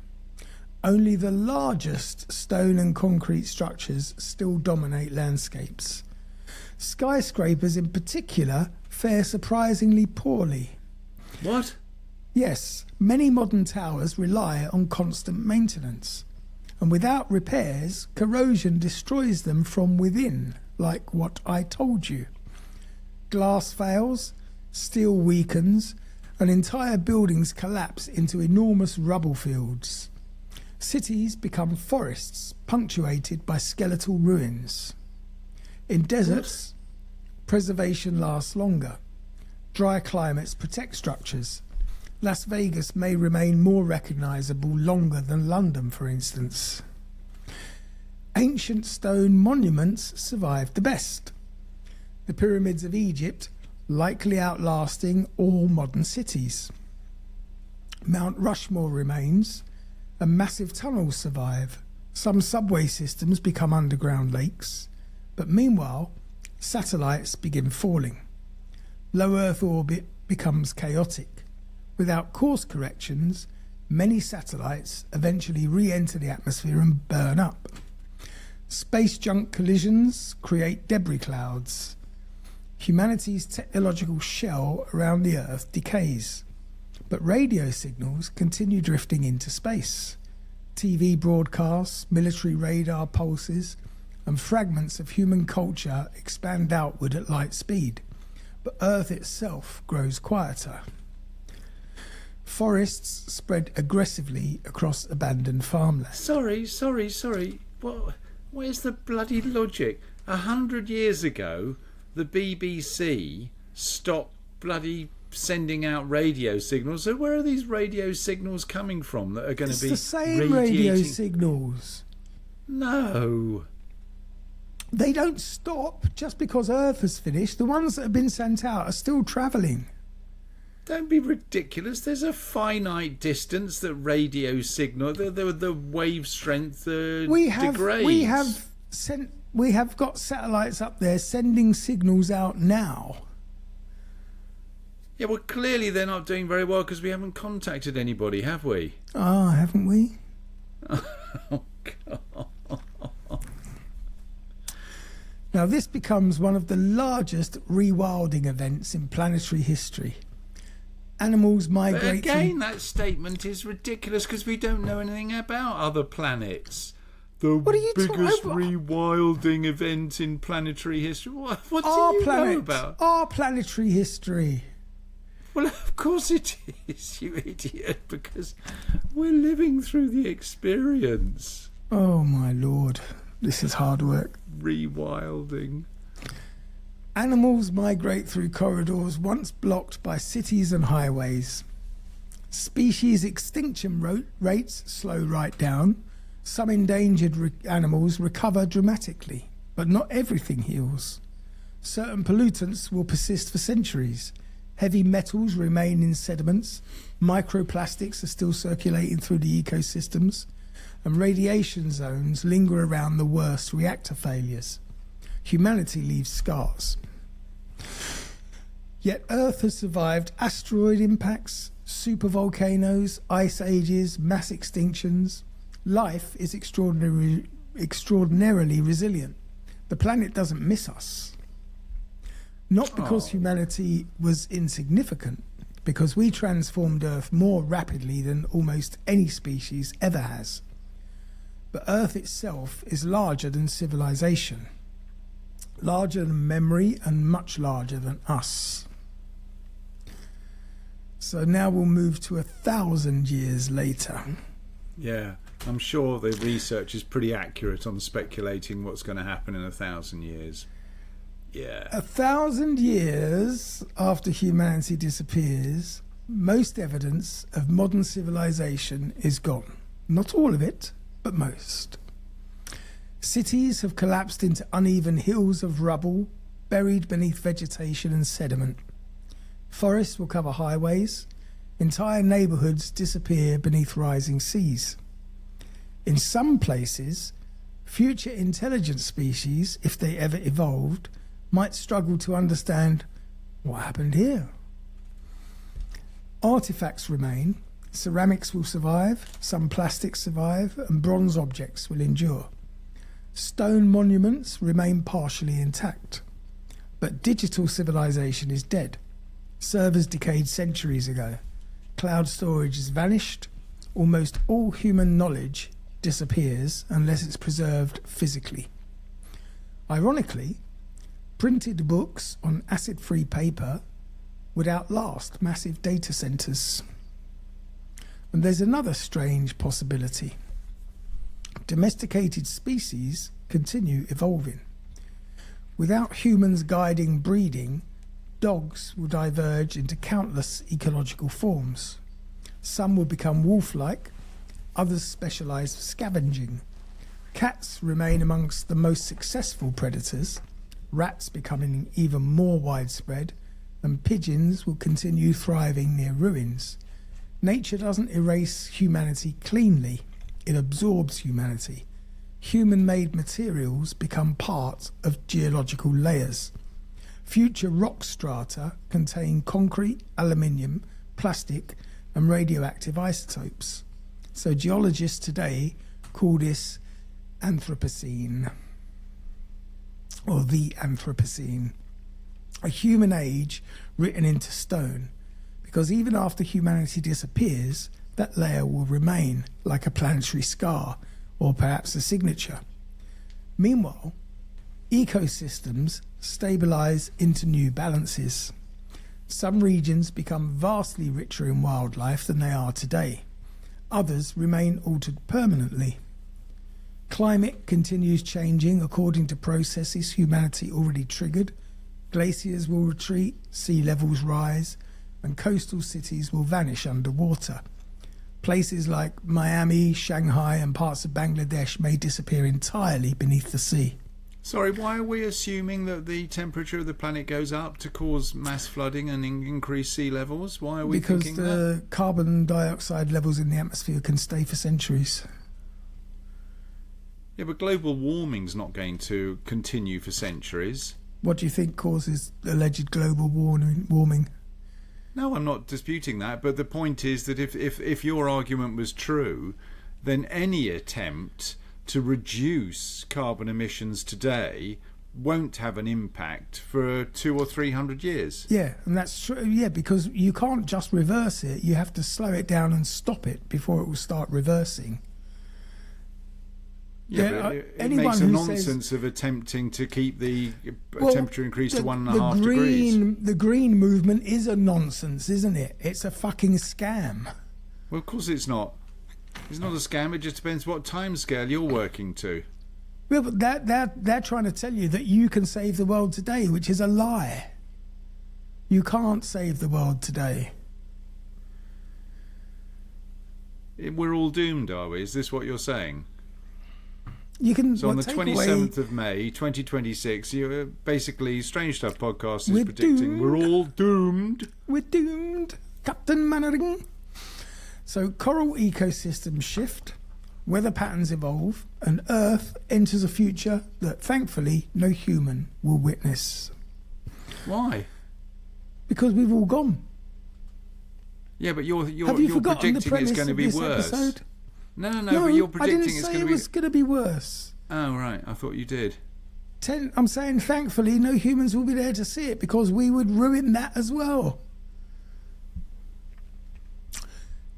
Only the largest stone and concrete structures still dominate landscapes. Skyscrapers in particular fare surprisingly poorly. What? Yes, many modern towers rely on constant maintenance, and without repairs, corrosion destroys them from within, like what I told you. Glass fails, steel weakens, and entire buildings collapse into enormous rubble fields. Cities become forests punctuated by skeletal ruins. In deserts, preservation lasts longer. Dry climates protect structures. Las Vegas may remain more recognisable longer than London, for instance. Ancient stone monuments survived the best. The pyramids of Egypt likely outlasting all modern cities. Mount Rushmore remains, and massive tunnels survive. Some subway systems become underground lakes, but meanwhile, satellites begin falling. Low Earth orbit becomes chaotic. Without course corrections, many satellites eventually re-enter the atmosphere and burn up. Space junk collisions create debris clouds. Humanity's technological shell around the Earth decays, but radio signals continue drifting into space. TV broadcasts, military radar pulses, and fragments of human culture expand outward at light speed, but Earth itself grows quieter. Forests spread aggressively across abandoned farmland. Sorry. Where's the bloody logic? 100 years ago, the BBC stopped bloody sending out radio signals. So where are these radio signals coming from that are going to be the same radio radiating? signals. No. They don't stop just because Earth has finished. The ones that have been sent out are still travelling. Don't be ridiculous. There's a finite distance that radio signal, the wave strength degrades. We have got satellites up there sending signals out now. Yeah, well, clearly they're not doing very well because we haven't contacted anybody, have we? Haven't we? Oh, God. Now, this becomes one of the largest rewilding events in planetary history. Animals migrate. But again, that statement is ridiculous because we don't know anything about other planets. The biggest rewilding event in planetary history. What do you know about? Our planetary history. Well, of course it is, you idiot, because we're living through the experience. Oh, my Lord. This is hard work. Rewilding. Animals migrate through corridors once blocked by cities and highways. Species extinction rates slow right down. Some endangered animals recover dramatically, but not everything heals. Certain pollutants will persist for centuries. Heavy metals remain in sediments. Microplastics are still circulating through the ecosystems. And radiation zones linger around the worst reactor failures. Humanity leaves scars. Yet Earth has survived asteroid impacts, supervolcanoes, ice ages, mass extinctions. Life is extraordinarily resilient. The planet doesn't miss us. Not because humanity was insignificant, because we transformed Earth more rapidly than almost any species ever has. But Earth itself is larger than civilization, larger than memory, and much larger than us. So now we'll move to 1,000 years later. Yeah, I'm sure the research is pretty accurate on speculating what's going to happen in 1,000 years. Yeah. 1,000 years after humanity disappears, most evidence of modern civilization is gone. Not all of it, but most. Cities have collapsed into uneven hills of rubble, buried beneath vegetation and sediment. Forests will cover highways. Entire neighbourhoods disappear beneath rising seas. In some places, future intelligent species, if they ever evolved, might struggle to understand what happened here. Artifacts remain. Ceramics will survive, some plastics survive, and bronze objects will endure. Stone monuments remain partially intact. But digital civilization is dead. Servers decayed centuries ago. Cloud storage has vanished. Almost all human knowledge disappears unless it's preserved physically. Ironically, printed books on acid-free paper would outlast massive data centers. And there's another strange possibility. Domesticated species continue evolving. Without humans guiding breeding, dogs will diverge into countless ecological forms. Some will become wolf-like, others specialise for scavenging. Cats remain amongst the most successful predators, rats becoming even more widespread, and pigeons will continue thriving near ruins. Nature doesn't erase humanity cleanly, it absorbs humanity. Human-made materials become part of geological layers. Future rock strata contain concrete, aluminium, plastic, and radioactive isotopes. So geologists today call this Anthropocene, or the Anthropocene, a human age written into stone, because even after humanity disappears, that layer will remain like a planetary scar, or perhaps a signature. Meanwhile, ecosystems stabilise into new balances. Some regions become vastly richer in wildlife than they are today. Others remain altered permanently. Climate continues changing according to processes humanity already triggered. Glaciers will retreat, sea levels rise, and coastal cities will vanish underwater. Places like Miami, Shanghai, and parts of Bangladesh may disappear entirely beneath the sea. Sorry, why are we assuming that the temperature of the planet goes up to cause mass flooding and increase sea levels? Why are we thinking that? Because the carbon dioxide levels in the atmosphere can stay for centuries. Yeah, but global warming's not going to continue for centuries. What do you think causes alleged global warming? No, I'm not disputing that, but the point is that if your argument was true, then any attempt to reduce carbon emissions today won't have an impact for 200 or 300 years. Yeah, and that's true. Yeah, because you can't just reverse it. You have to slow it down and stop it before it will start reversing. Yeah, but it makes a nonsense of attempting to keep the temperature increase to 1.5 degrees. The green movement is a nonsense, isn't it? It's a fucking scam. Well, of course it's not. It's not a scam. It just depends what timescale you're working to. Well, but they're trying to tell you that you can save the world today, which is a lie. You can't save the world today. We're all doomed, are we? Is this what you're saying? You can. So on the 27th of May, 2026, you basically Strange Stuff podcast is predicting doomed. we're all doomed. We're doomed, Captain Mannering. So coral ecosystems shift, weather patterns evolve, and Earth enters a future that thankfully no human will witness. Why? Because we've all gone. Yeah, but you're forgotten the predicting premise it's going to of be this worse. episode? No, but you're predicting it's going to be. I didn't say it was going to be worse. Oh right, I thought you did. I'm saying thankfully no humans will be there to see it because we would ruin that as well.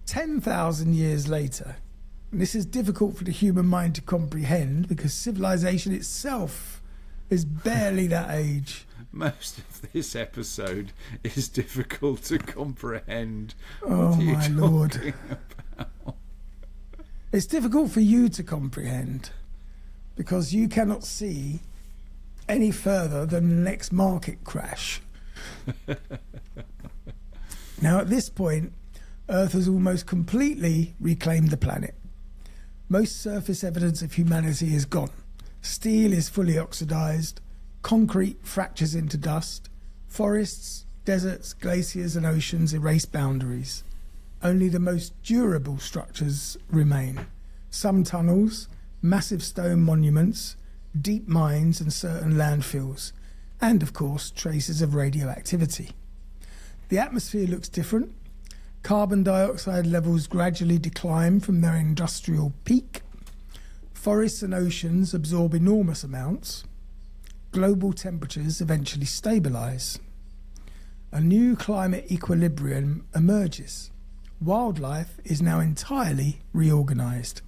10,000 years later, and this is difficult for the human mind to comprehend because civilization itself is barely that age. Most of this episode is difficult to comprehend. Oh what are you my talking lord. about? It's difficult for you to comprehend because you cannot see any further than the next market crash. Now at this point, Earth has almost completely reclaimed the planet. Most surface evidence of humanity is gone. Steel is fully oxidized. Concrete fractures into dust. Forests, deserts, glaciers and oceans erase boundaries. Only the most durable structures remain. Some tunnels, massive stone monuments, deep mines and certain landfills, and of course traces of radioactivity. The atmosphere looks different. Carbon dioxide levels gradually decline from their industrial peak. Forests and oceans absorb enormous amounts. Global temperatures eventually stabilise. A new climate equilibrium emerges. Wildlife is now entirely reorganised.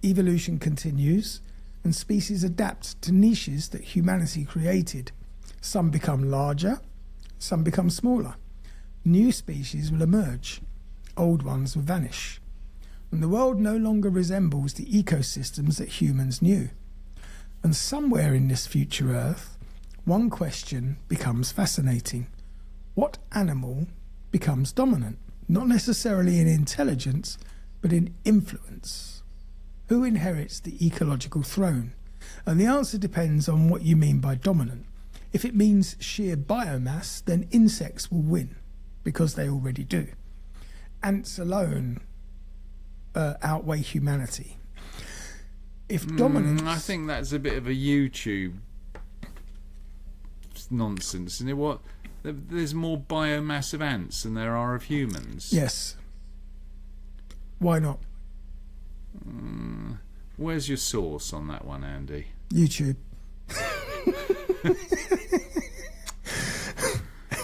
Evolution continues, and species adapt to niches that humanity created. Some become larger, some become smaller. New species will emerge, old ones will vanish, and the world no longer resembles the ecosystems that humans knew. And somewhere in this future Earth, one question becomes fascinating. What animal becomes dominant? Not necessarily in intelligence, but in influence. Who inherits the ecological throne? And the answer depends on what you mean by dominant. If it means sheer biomass, then insects will win, because they already do. Ants alone outweigh humanity. If dominance... I think that's a bit of a YouTube nonsense. Isn't it? What? There's more biomass of ants than there are of humans. Yes. Why not? Where's your source on that one, Andy? YouTube.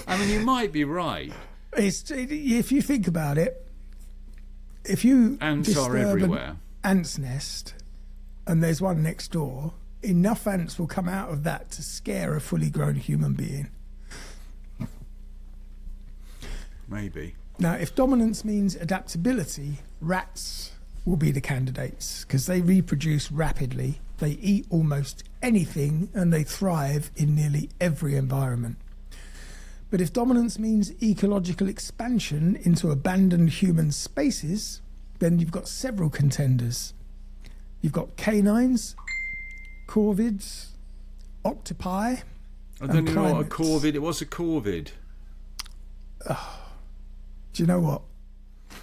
I mean, you might be right. If you think about it, if you Ants are disturb everywhere. an ant's nest and there's one next door, enough ants will come out of that to scare a fully grown human being. Maybe. Now, if dominance means adaptability, rats will be the candidates because they reproduce rapidly, they eat almost anything, and they thrive in nearly every environment. But if dominance means ecological expansion into abandoned human spaces, then you've got several contenders. You've got canines, corvids, octopi, I don't and know what a primates. corvid. It was a corvid. Do you know what?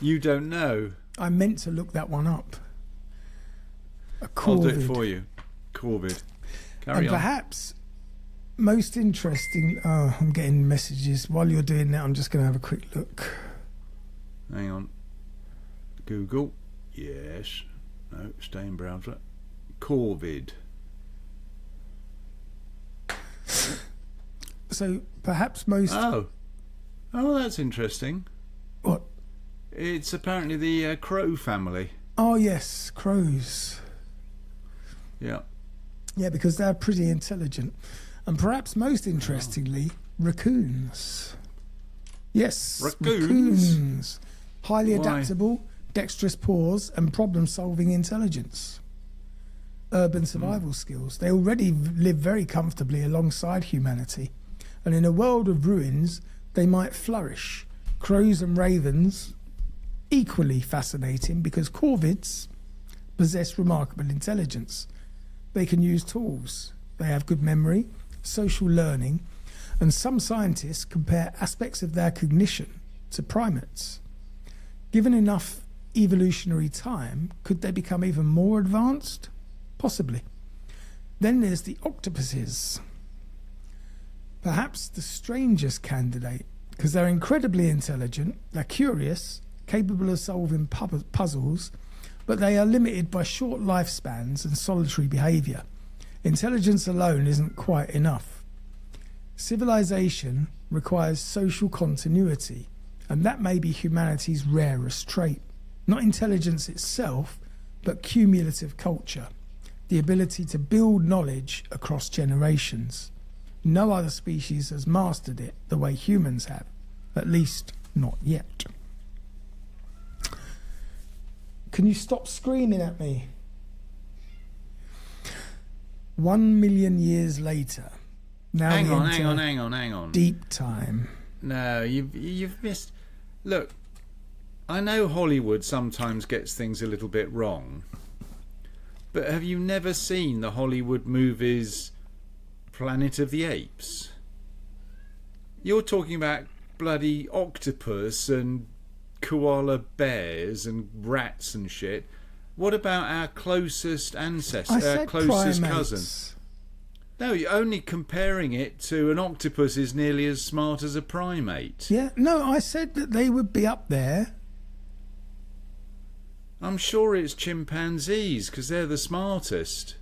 You don't know. I meant to look that one up. A I'll do it corvid. for you. Corvid. Carry And on. perhaps most interesting... Oh, I'm getting messages. While you're doing that, I'm just going to have a quick look. Hang on. Google. Yes. No, stay in browser. Corvid. So perhaps most... Oh. Oh, that's interesting. What? It's apparently the crow family. Oh, yes, crows. Yeah. Yeah, because they're pretty intelligent. And perhaps most interestingly, raccoons. Yes, Raccoons? Highly Why? adaptable, dexterous paws, and problem-solving intelligence. Urban survival skills. They already live very comfortably alongside humanity. And in a world of ruins, they might flourish. Crows and ravens, equally fascinating because corvids possess remarkable intelligence. They can use tools. They have good memory, social learning, and some scientists compare aspects of their cognition to primates. Given enough evolutionary time, could they become even more advanced? Possibly. Then there's the octopuses. Perhaps the strangest candidate, because they're incredibly intelligent, they're curious, capable of solving puzzles, but they are limited by short lifespans and solitary behaviour. Intelligence alone isn't quite enough. Civilization requires social continuity, and that may be humanity's rarest trait. Not intelligence itself, but cumulative culture, the ability to build knowledge across generations. No other species has mastered it the way humans have, at least not yet. Can you stop screaming at me? 1 million years later. Now Hang we on, enter hang on. deep time. No, you've missed. Look, I know Hollywood sometimes gets things a little bit wrong, but have you never seen the Hollywood movies Planet of the Apes? You're talking about bloody octopus and koala bears and rats and shit. What about our closest ancestor, I our said closest primates. cousin? No, you're only comparing it to an octopus is nearly as smart as a primate. Yeah, no, I said that they would be up there. I'm sure it's chimpanzees because they're the smartest.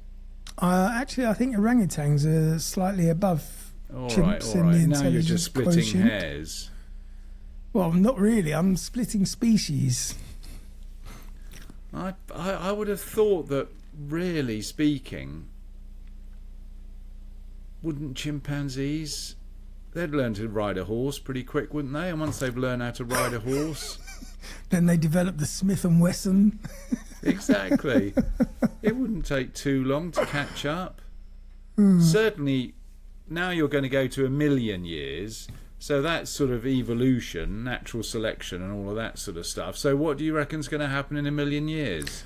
Actually, I think orangutans are slightly above All chimps right. in the Now you're intelligence just splitting quotient. hairs. Well, not really. I'm splitting species. I would have thought that, really speaking, wouldn't chimpanzees... They'd learn to ride a horse pretty quick, wouldn't they? And once they've learned how to ride a horse... Then they develop the Smith & Wesson. Exactly. It wouldn't take too long to catch up. Certainly, now you're going to go to 1 million years, so that's sort of evolution, natural selection and all of that sort of stuff. So what do you reckon's going to happen in 1 million years?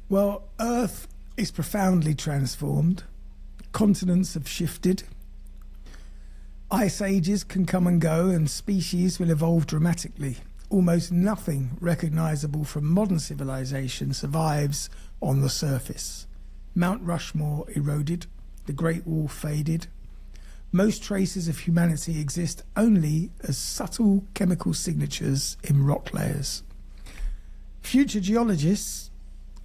Well, Earth is profoundly transformed. Continents have shifted. Ice ages can come and go, and species will evolve dramatically. Almost nothing recognisable from modern civilization survives on the surface. Mount Rushmore eroded, the Great Wall faded. Most traces of humanity exist only as subtle chemical signatures in rock layers. Future geologists,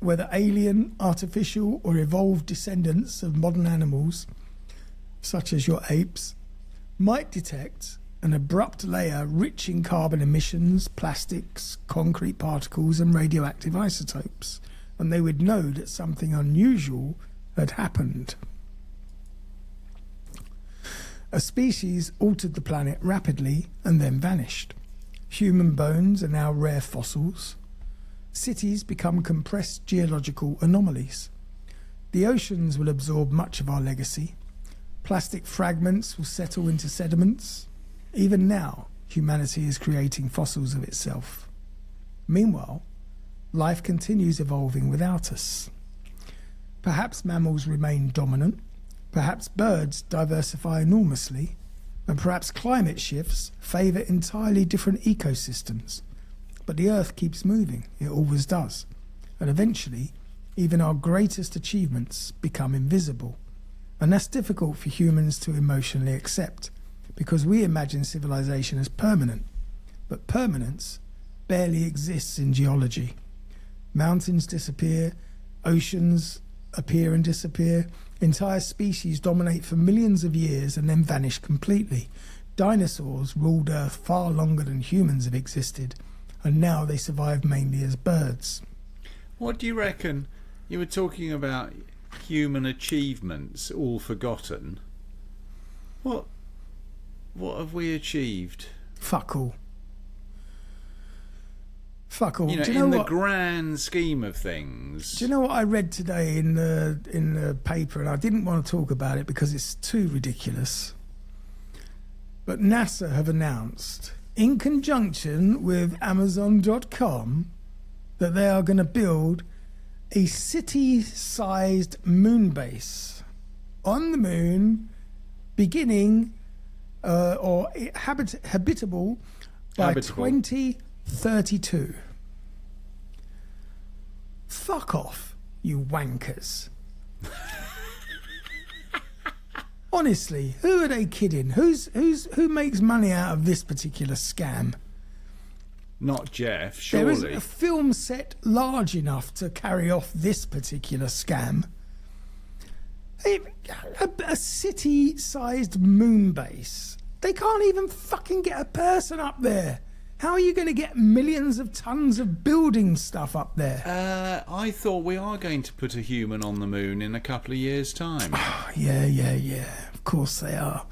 whether alien, artificial or evolved descendants of modern animals, such as your apes, might detect an abrupt layer rich in carbon emissions, plastics, concrete particles and radioactive isotopes, and they would know that something unusual had happened. A species altered the planet rapidly and then vanished. Human bones are now rare fossils. Cities become compressed geological anomalies. The oceans will absorb much of our legacy. Plastic fragments will settle into sediments. Even now, humanity is creating fossils of itself. Meanwhile, life continues evolving without us. Perhaps mammals remain dominant, perhaps birds diversify enormously, and perhaps climate shifts favour entirely different ecosystems. But the Earth keeps moving, it always does, and eventually even our greatest achievements become invisible. And that's difficult for humans to emotionally accept, because we imagine civilization as permanent, but permanence barely exists in geology. Mountains disappear, oceans appear and disappear, entire species dominate for millions of years and then vanish completely. Dinosaurs ruled Earth far longer than humans have existed, and now they survive mainly as birds. What do you reckon? You were talking about human achievements all forgotten. What have we achieved? Fuck all. Fuck all. You know, Do you know in the what? grand scheme of things. Do you know what I read today in the paper, and I didn't want to talk about it because it's too ridiculous. But NASA have announced, in conjunction with Amazon.com, that they are going to build a city-sized moon base on the moon, beginning or habitable by 2032. Fuck off, you wankers. Honestly, who are they kidding? Who makes money out of this particular scam? Not Jeff, There surely. isn't a film set large enough to carry off this particular scam. A city-sized moon base. They can't even fucking get a person up there. How are you going to get millions of tons of building stuff up there? I thought we are going to put a human on the moon in a couple of years' time. Yeah. Of course they are.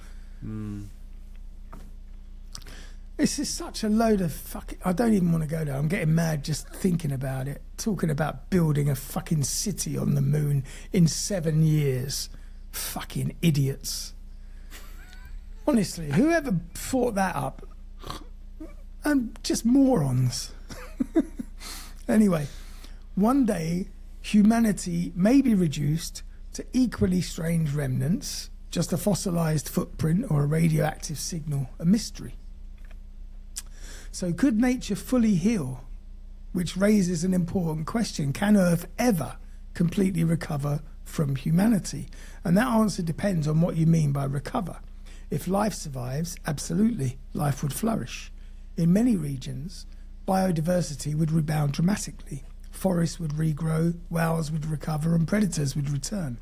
This is such a load of fucking... I don't even want to go there. I'm getting mad just thinking about it. Talking about building a fucking city on the moon in 7 years. Fucking idiots. Honestly, whoever thought that up... And just morons. Anyway, one day humanity may be reduced to equally strange remnants, just a fossilized footprint or a radioactive signal, a mystery. So could nature fully heal? Which raises an important question. Can Earth ever completely recover from humanity? And that answer depends on what you mean by recover. If life survives, absolutely, life would flourish. In many regions, biodiversity would rebound dramatically. Forests would regrow, whales would recover, and predators would return.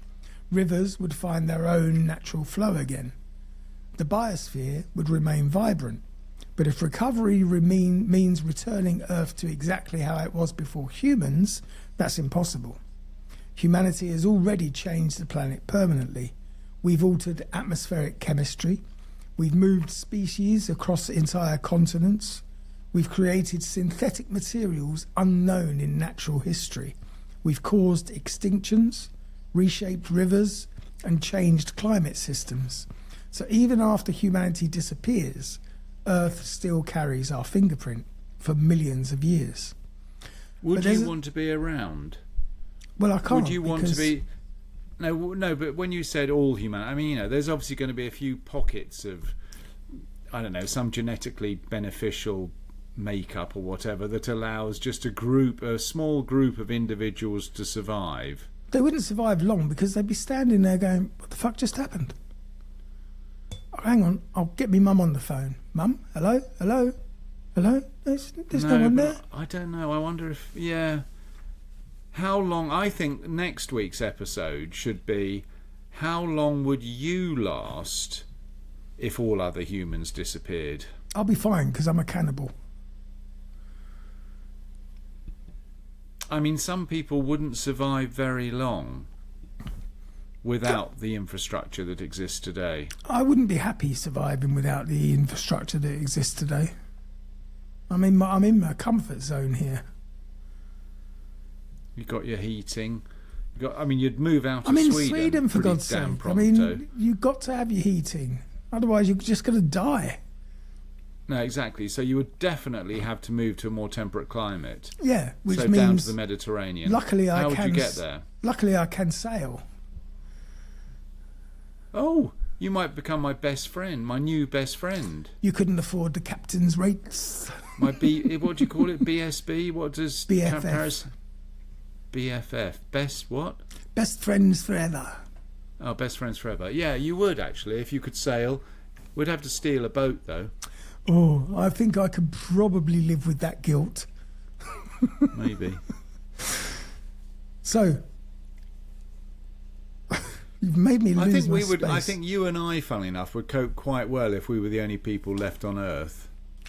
Rivers would find their own natural flow again. The biosphere would remain vibrant. But if recovery means returning Earth to exactly how it was before humans, that's impossible. Humanity has already changed the planet permanently. We've altered atmospheric chemistry. We've moved species across entire continents. We've created synthetic materials unknown in natural history. We've caused extinctions, reshaped rivers, and changed climate systems. So even after humanity disappears, Earth still carries our fingerprint for millions of years. Would you want to be around? Well, I can't. Would you want to be... No, but when you said all human, I mean, you know, there's obviously going to be a few pockets of, I don't know, some genetically beneficial makeup or whatever that allows just a small group of individuals to survive. They wouldn't survive long because they'd be standing there going, what the fuck just happened? Oh, hang on, I'll get me mum on the phone. Mum, hello? There's no one there. I don't know, I wonder if, yeah... How long... I think next week's episode should be, how long would you last if all other humans disappeared? I'll be fine because I'm a cannibal. I mean, some people wouldn't survive very long without the infrastructure that exists today. I wouldn't be happy surviving without the infrastructure that exists today. I'm in my comfort zone here. You got your heating. You'd move out of I'm in Sweden. Sweden, for pretty God's damn sake. pronto. I mean, you've got to have your heating. Otherwise, you're just going to die. No, exactly. So you would definitely have to move to a more temperate climate. Yeah, which so means down to the Mediterranean. Luckily, How would you get there? Luckily, I can sail. Oh, you might become my best friend, my new best friend. You couldn't afford the captain's rates. My what do you call it? BSB? What does BFF? BFF. Best what? Best friends forever. Oh, best friends forever. Yeah, you would actually if you could sail. We'd have to steal a boat though. Oh, I think I could probably live with that guilt. Maybe. So, you've made me lose my space. I think you and I, funnily enough, would cope quite well if we were the only people left on Earth.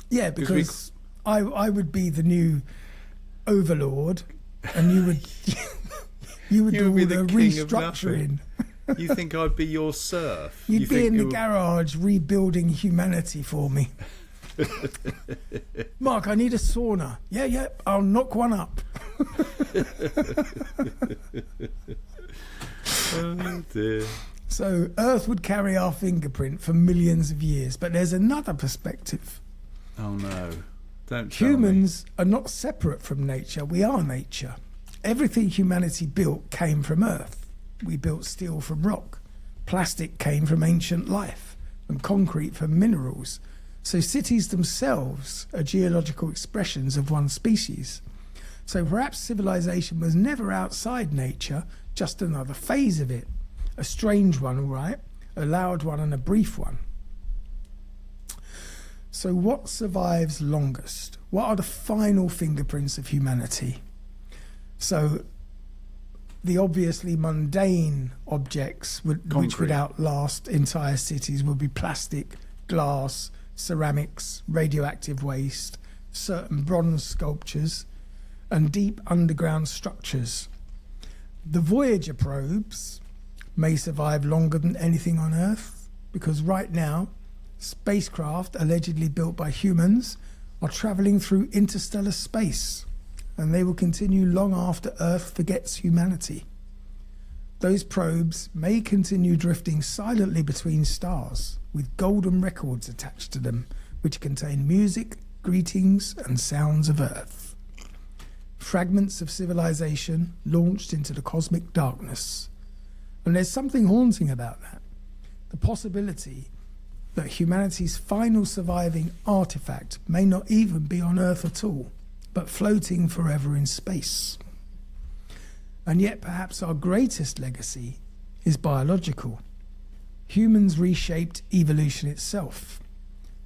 Yeah, because I would be the new overlord, and you would you would do all the restructuring. You think I'd be your serf? You'd be in the garage rebuilding humanity for me. Mark, I need a sauna. Yeah, I'll knock one up. Oh dear. So Earth would carry our fingerprint for millions of years, but there's another perspective. Oh no. Don't tell Humans are not separate from nature. We are nature. Everything humanity built came from Earth. We built steel from rock. Plastic came from ancient life, and concrete from minerals. So cities themselves are geological expressions of one species. So perhaps civilization was never outside nature, just another phase of it. A strange one, all right, a loud one and a brief one. So what survives longest? What are the final fingerprints of humanity? So the obviously mundane objects which would outlast entire cities would be plastic, glass, ceramics, radioactive waste, certain bronze sculptures, and deep underground structures. The Voyager probes may survive longer than anything on Earth, because right now, spacecraft allegedly built by humans are travelling through interstellar space, and they will continue long after Earth forgets humanity. Those probes may continue drifting silently between stars, with golden records attached to them, which contain music, greetings, and sounds of Earth. Fragments of civilization launched into the cosmic darkness. And there's something haunting about that. The possibility that humanity's final surviving artifact may not even be on Earth at all, but floating forever in space. And yet perhaps our greatest legacy is biological. Humans reshaped evolution itself.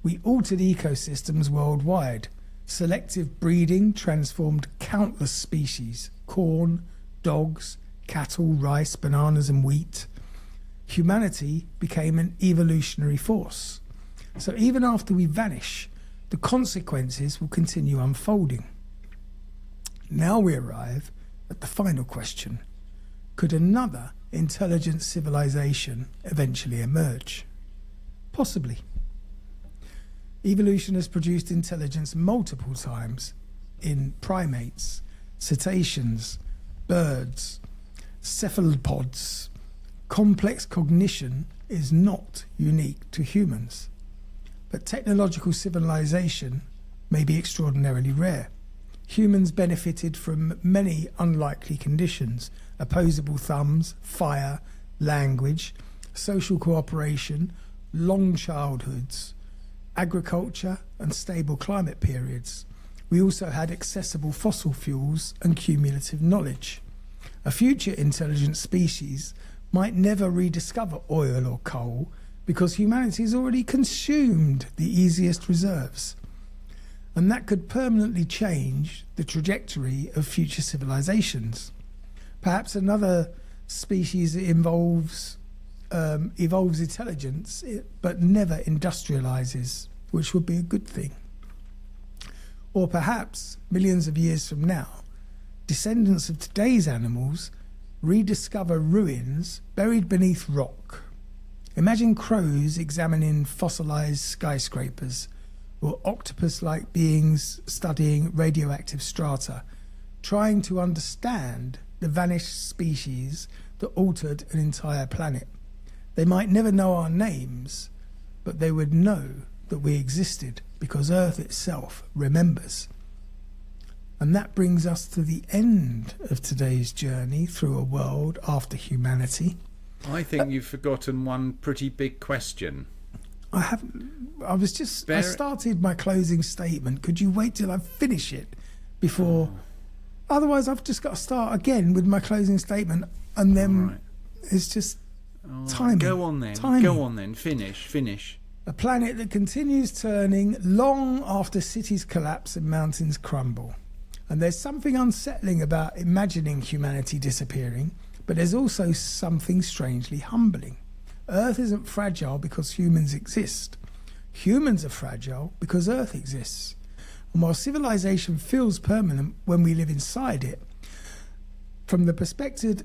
We altered ecosystems worldwide. Selective breeding transformed countless species: corn, dogs, cattle, rice, bananas, and wheat. Humanity became an evolutionary force. So even after we vanish, the consequences will continue unfolding. Now we arrive at the final question. Could another intelligent civilization eventually emerge? Possibly. Evolution has produced intelligence multiple times in primates, cetaceans, birds, cephalopods. Complex cognition is not unique to humans, but technological civilization may be extraordinarily rare. Humans benefited from many unlikely conditions: opposable thumbs, fire, language, social cooperation, long childhoods, agriculture, and stable climate periods. We also had accessible fossil fuels and cumulative knowledge. A future intelligent species might never rediscover oil or coal because humanity has already consumed the easiest reserves. And that could permanently change the trajectory of future civilizations. Perhaps another species evolves intelligence but never industrializes, which would be a good thing. Or perhaps millions of years from now, descendants of today's animals rediscover ruins buried beneath rock. Imagine crows examining fossilized skyscrapers, or octopus-like beings studying radioactive strata, trying to understand the vanished species that altered an entire planet. They might never know our names, but they would know that we existed. because Earth itself remembers. And that brings us to the end of today's journey through a world after humanity. I think you've forgotten one pretty big question. I started my closing statement. Could you wait till I finish it before? Otherwise, I've just got to start again with my closing statement, and then it's just timing. Go on then. Timing. Go on then. Finish. A planet that continues turning long after cities collapse and mountains crumble. And there's something unsettling about imagining humanity disappearing, but there's also something strangely humbling. Earth isn't fragile because humans exist. Humans are fragile because Earth exists. And while civilization feels permanent when we live inside it, from the perspective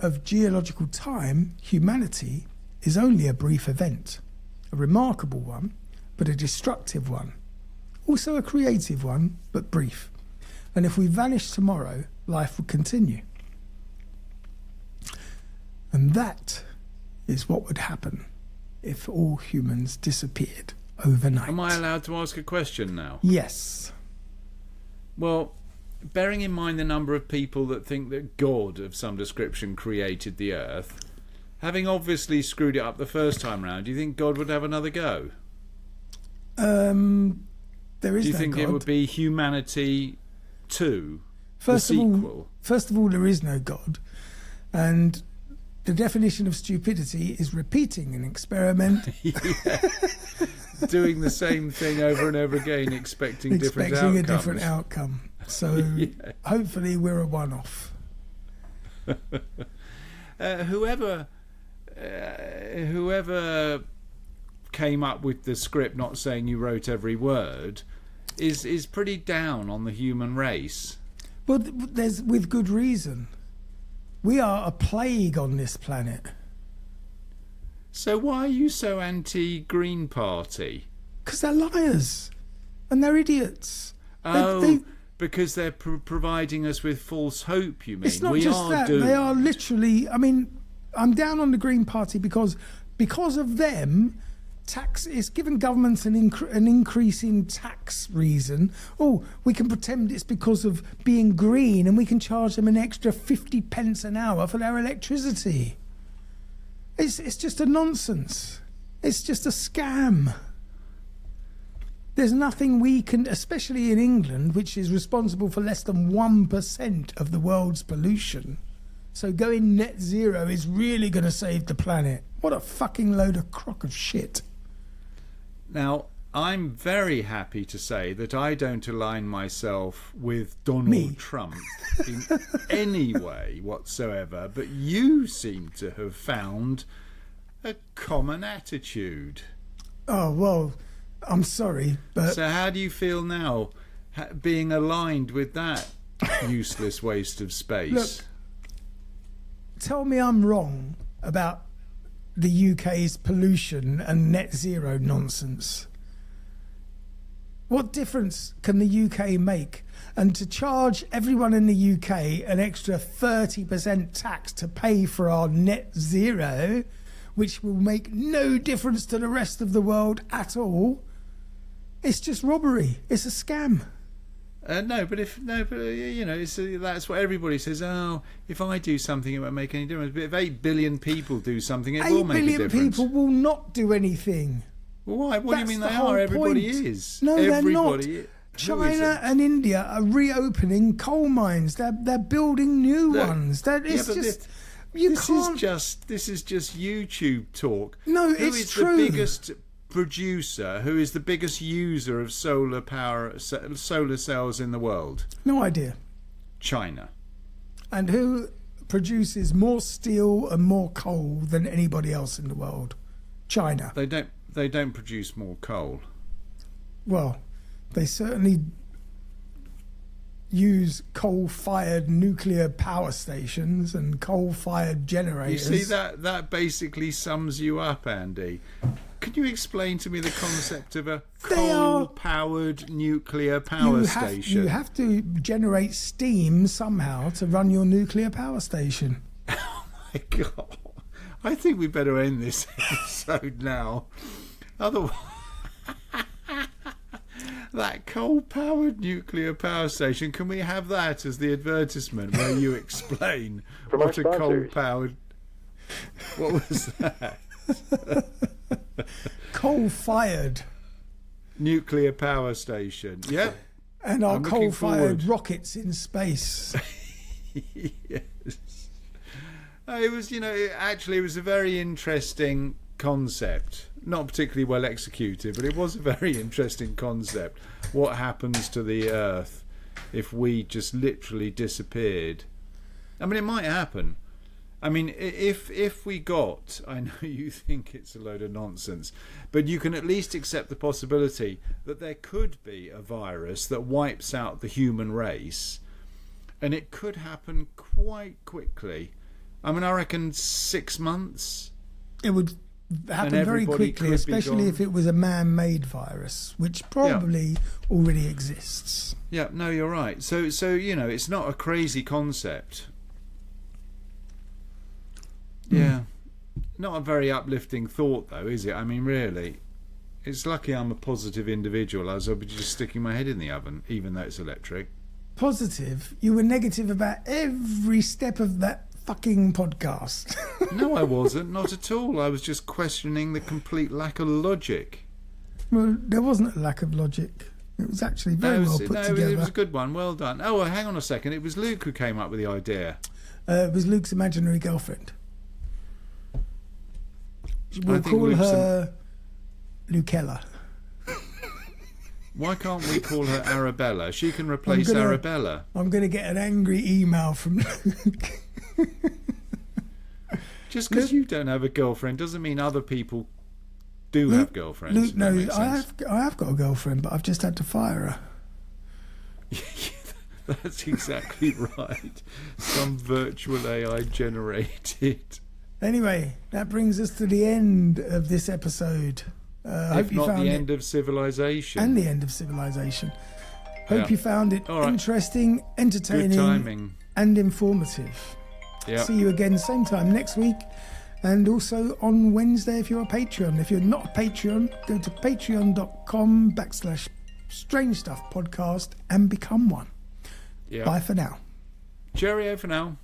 of geological time, humanity is only a brief event, a remarkable one, but a destructive one. Also a creative one, but brief. And if we vanish tomorrow, life will continue. And that is what would happen if all humans disappeared overnight. Am I allowed to ask a question now? Yes. Well, bearing in mind the number of people that think that God of some description created the Earth, having obviously screwed it up the first time round, do you think God would have another go? There is Do you no think God. it would be Humanity 2, First the of all- sequel? First of all, there is no God. And the definition of stupidity is repeating an experiment, Doing the same thing over and over again, expecting different expecting outcomes. a different outcome. So hopefully we're a one-off. Whoever came up with the script, not saying you wrote every word, is pretty down on the human race. Well, there's with good reason. We are a plague on this planet. So why are you so anti-Green Party? Because they're liars. And they're idiots. Oh, because they're providing us with false hope, you mean? It's not we just are that. doomed. They are literally... I mean, I'm down on the Green Party because of them... It's given governments an increase in tax reason. Oh, we can pretend it's because of being green and we can charge them an extra 50 pence an hour for their electricity. It's just a nonsense. It's just a scam. There's nothing we can, especially in England, which is responsible for less than 1% of the world's pollution. So going net zero is really going to save the planet. What a fucking load of crock of shit. Now, I'm very happy to say that I don't align myself with Donald Me. Trump in any way whatsoever, but you seem to have found a common attitude. Oh, well, I'm sorry, but... So how do you feel now, being aligned with that useless waste of space? Look, tell me I'm wrong about the UK's pollution and net zero nonsense. What difference can the UK make? And to charge everyone in the UK an extra 30% tax to pay for our net zero, which will make no difference to the rest of the world at all, it's just robbery. It's a scam. That's what everybody says. Oh, if I do something, it won't make any difference. But if 8 billion people do something, it will make a 8 billion difference. people will not do anything. Well, why? What do you That's mean the they whole are? Everybody point. is. No, Everybody they're not. Who China isn't? and India are reopening coal mines. They're building new Look, ones. This is just YouTube talk. No, Who it's is true. the biggest producer? Who is the biggest user of solar cells in the world? No idea. China. And who produces more steel and more coal than anybody else in the world? China. They don't produce more coal. Well, they certainly use coal-fired nuclear power stations and coal-fired You generators. see, that basically sums you up, Andy. Can you explain to me the concept of a coal-powered nuclear power station? You have to generate steam somehow to run your nuclear power station. Oh my God. I think we better end this episode now. Otherwise... that coal-powered nuclear power station. Can we have that as the advertisement where you explain From our what a sponsors. coal-powered... What was that? Coal-fired. Nuclear power station. Yep. And our I'm looking coal-fired forward. rockets in space. Yes. It was, it was a very interesting concept. Not particularly well executed, but it was a very interesting concept. What happens to the Earth if we just literally disappeared? I mean, it might happen. I mean, if we got... I know you think it's a load of nonsense, but you can at least accept the possibility that there could be a virus that wipes out the human race, and it could happen quite quickly. I mean, I reckon 6 months. It would happen very everybody quickly, could be especially gone. if it was a man-made virus, which probably already exists. Yeah, no, you're right. So it's not a crazy concept. Yeah. Not a very uplifting thought, though, is it? I mean, really. It's lucky I'm a positive individual, as I'll be just sticking my head in the oven, even though it's electric. Positive? You were negative about every step of that fucking podcast. No, I wasn't. Not at all. I was just questioning the complete lack of logic. Well, there wasn't a lack of logic. It was actually very well put together. It was a good one. Well done. Oh, well, hang on a second. It was Luke who came up with the idea. It was Luke's imaginary girlfriend. We'll think call Luke's her Lucella. Why can't we call her Arabella? She can replace Arabella. I'm going to get an angry email from Luke. Just because you don't have a girlfriend doesn't mean other people do have girlfriends. Luke, if that no, makes sense. I have got a girlfriend, but I've just had to fire her. That's exactly right. Some virtual AI generated. Anyway, that brings us to the end of this episode. If not the end of civilization. And the end of civilization. Hope you found it All right. interesting, Good entertaining, timing. and informative. Yeah. See you again same time next week, and also on Wednesday if you're a Patreon. If you're not a Patreon, go to patreon.com/Strange Stuff Podcast and become one. Yeah. Bye for now. Cheerio for now.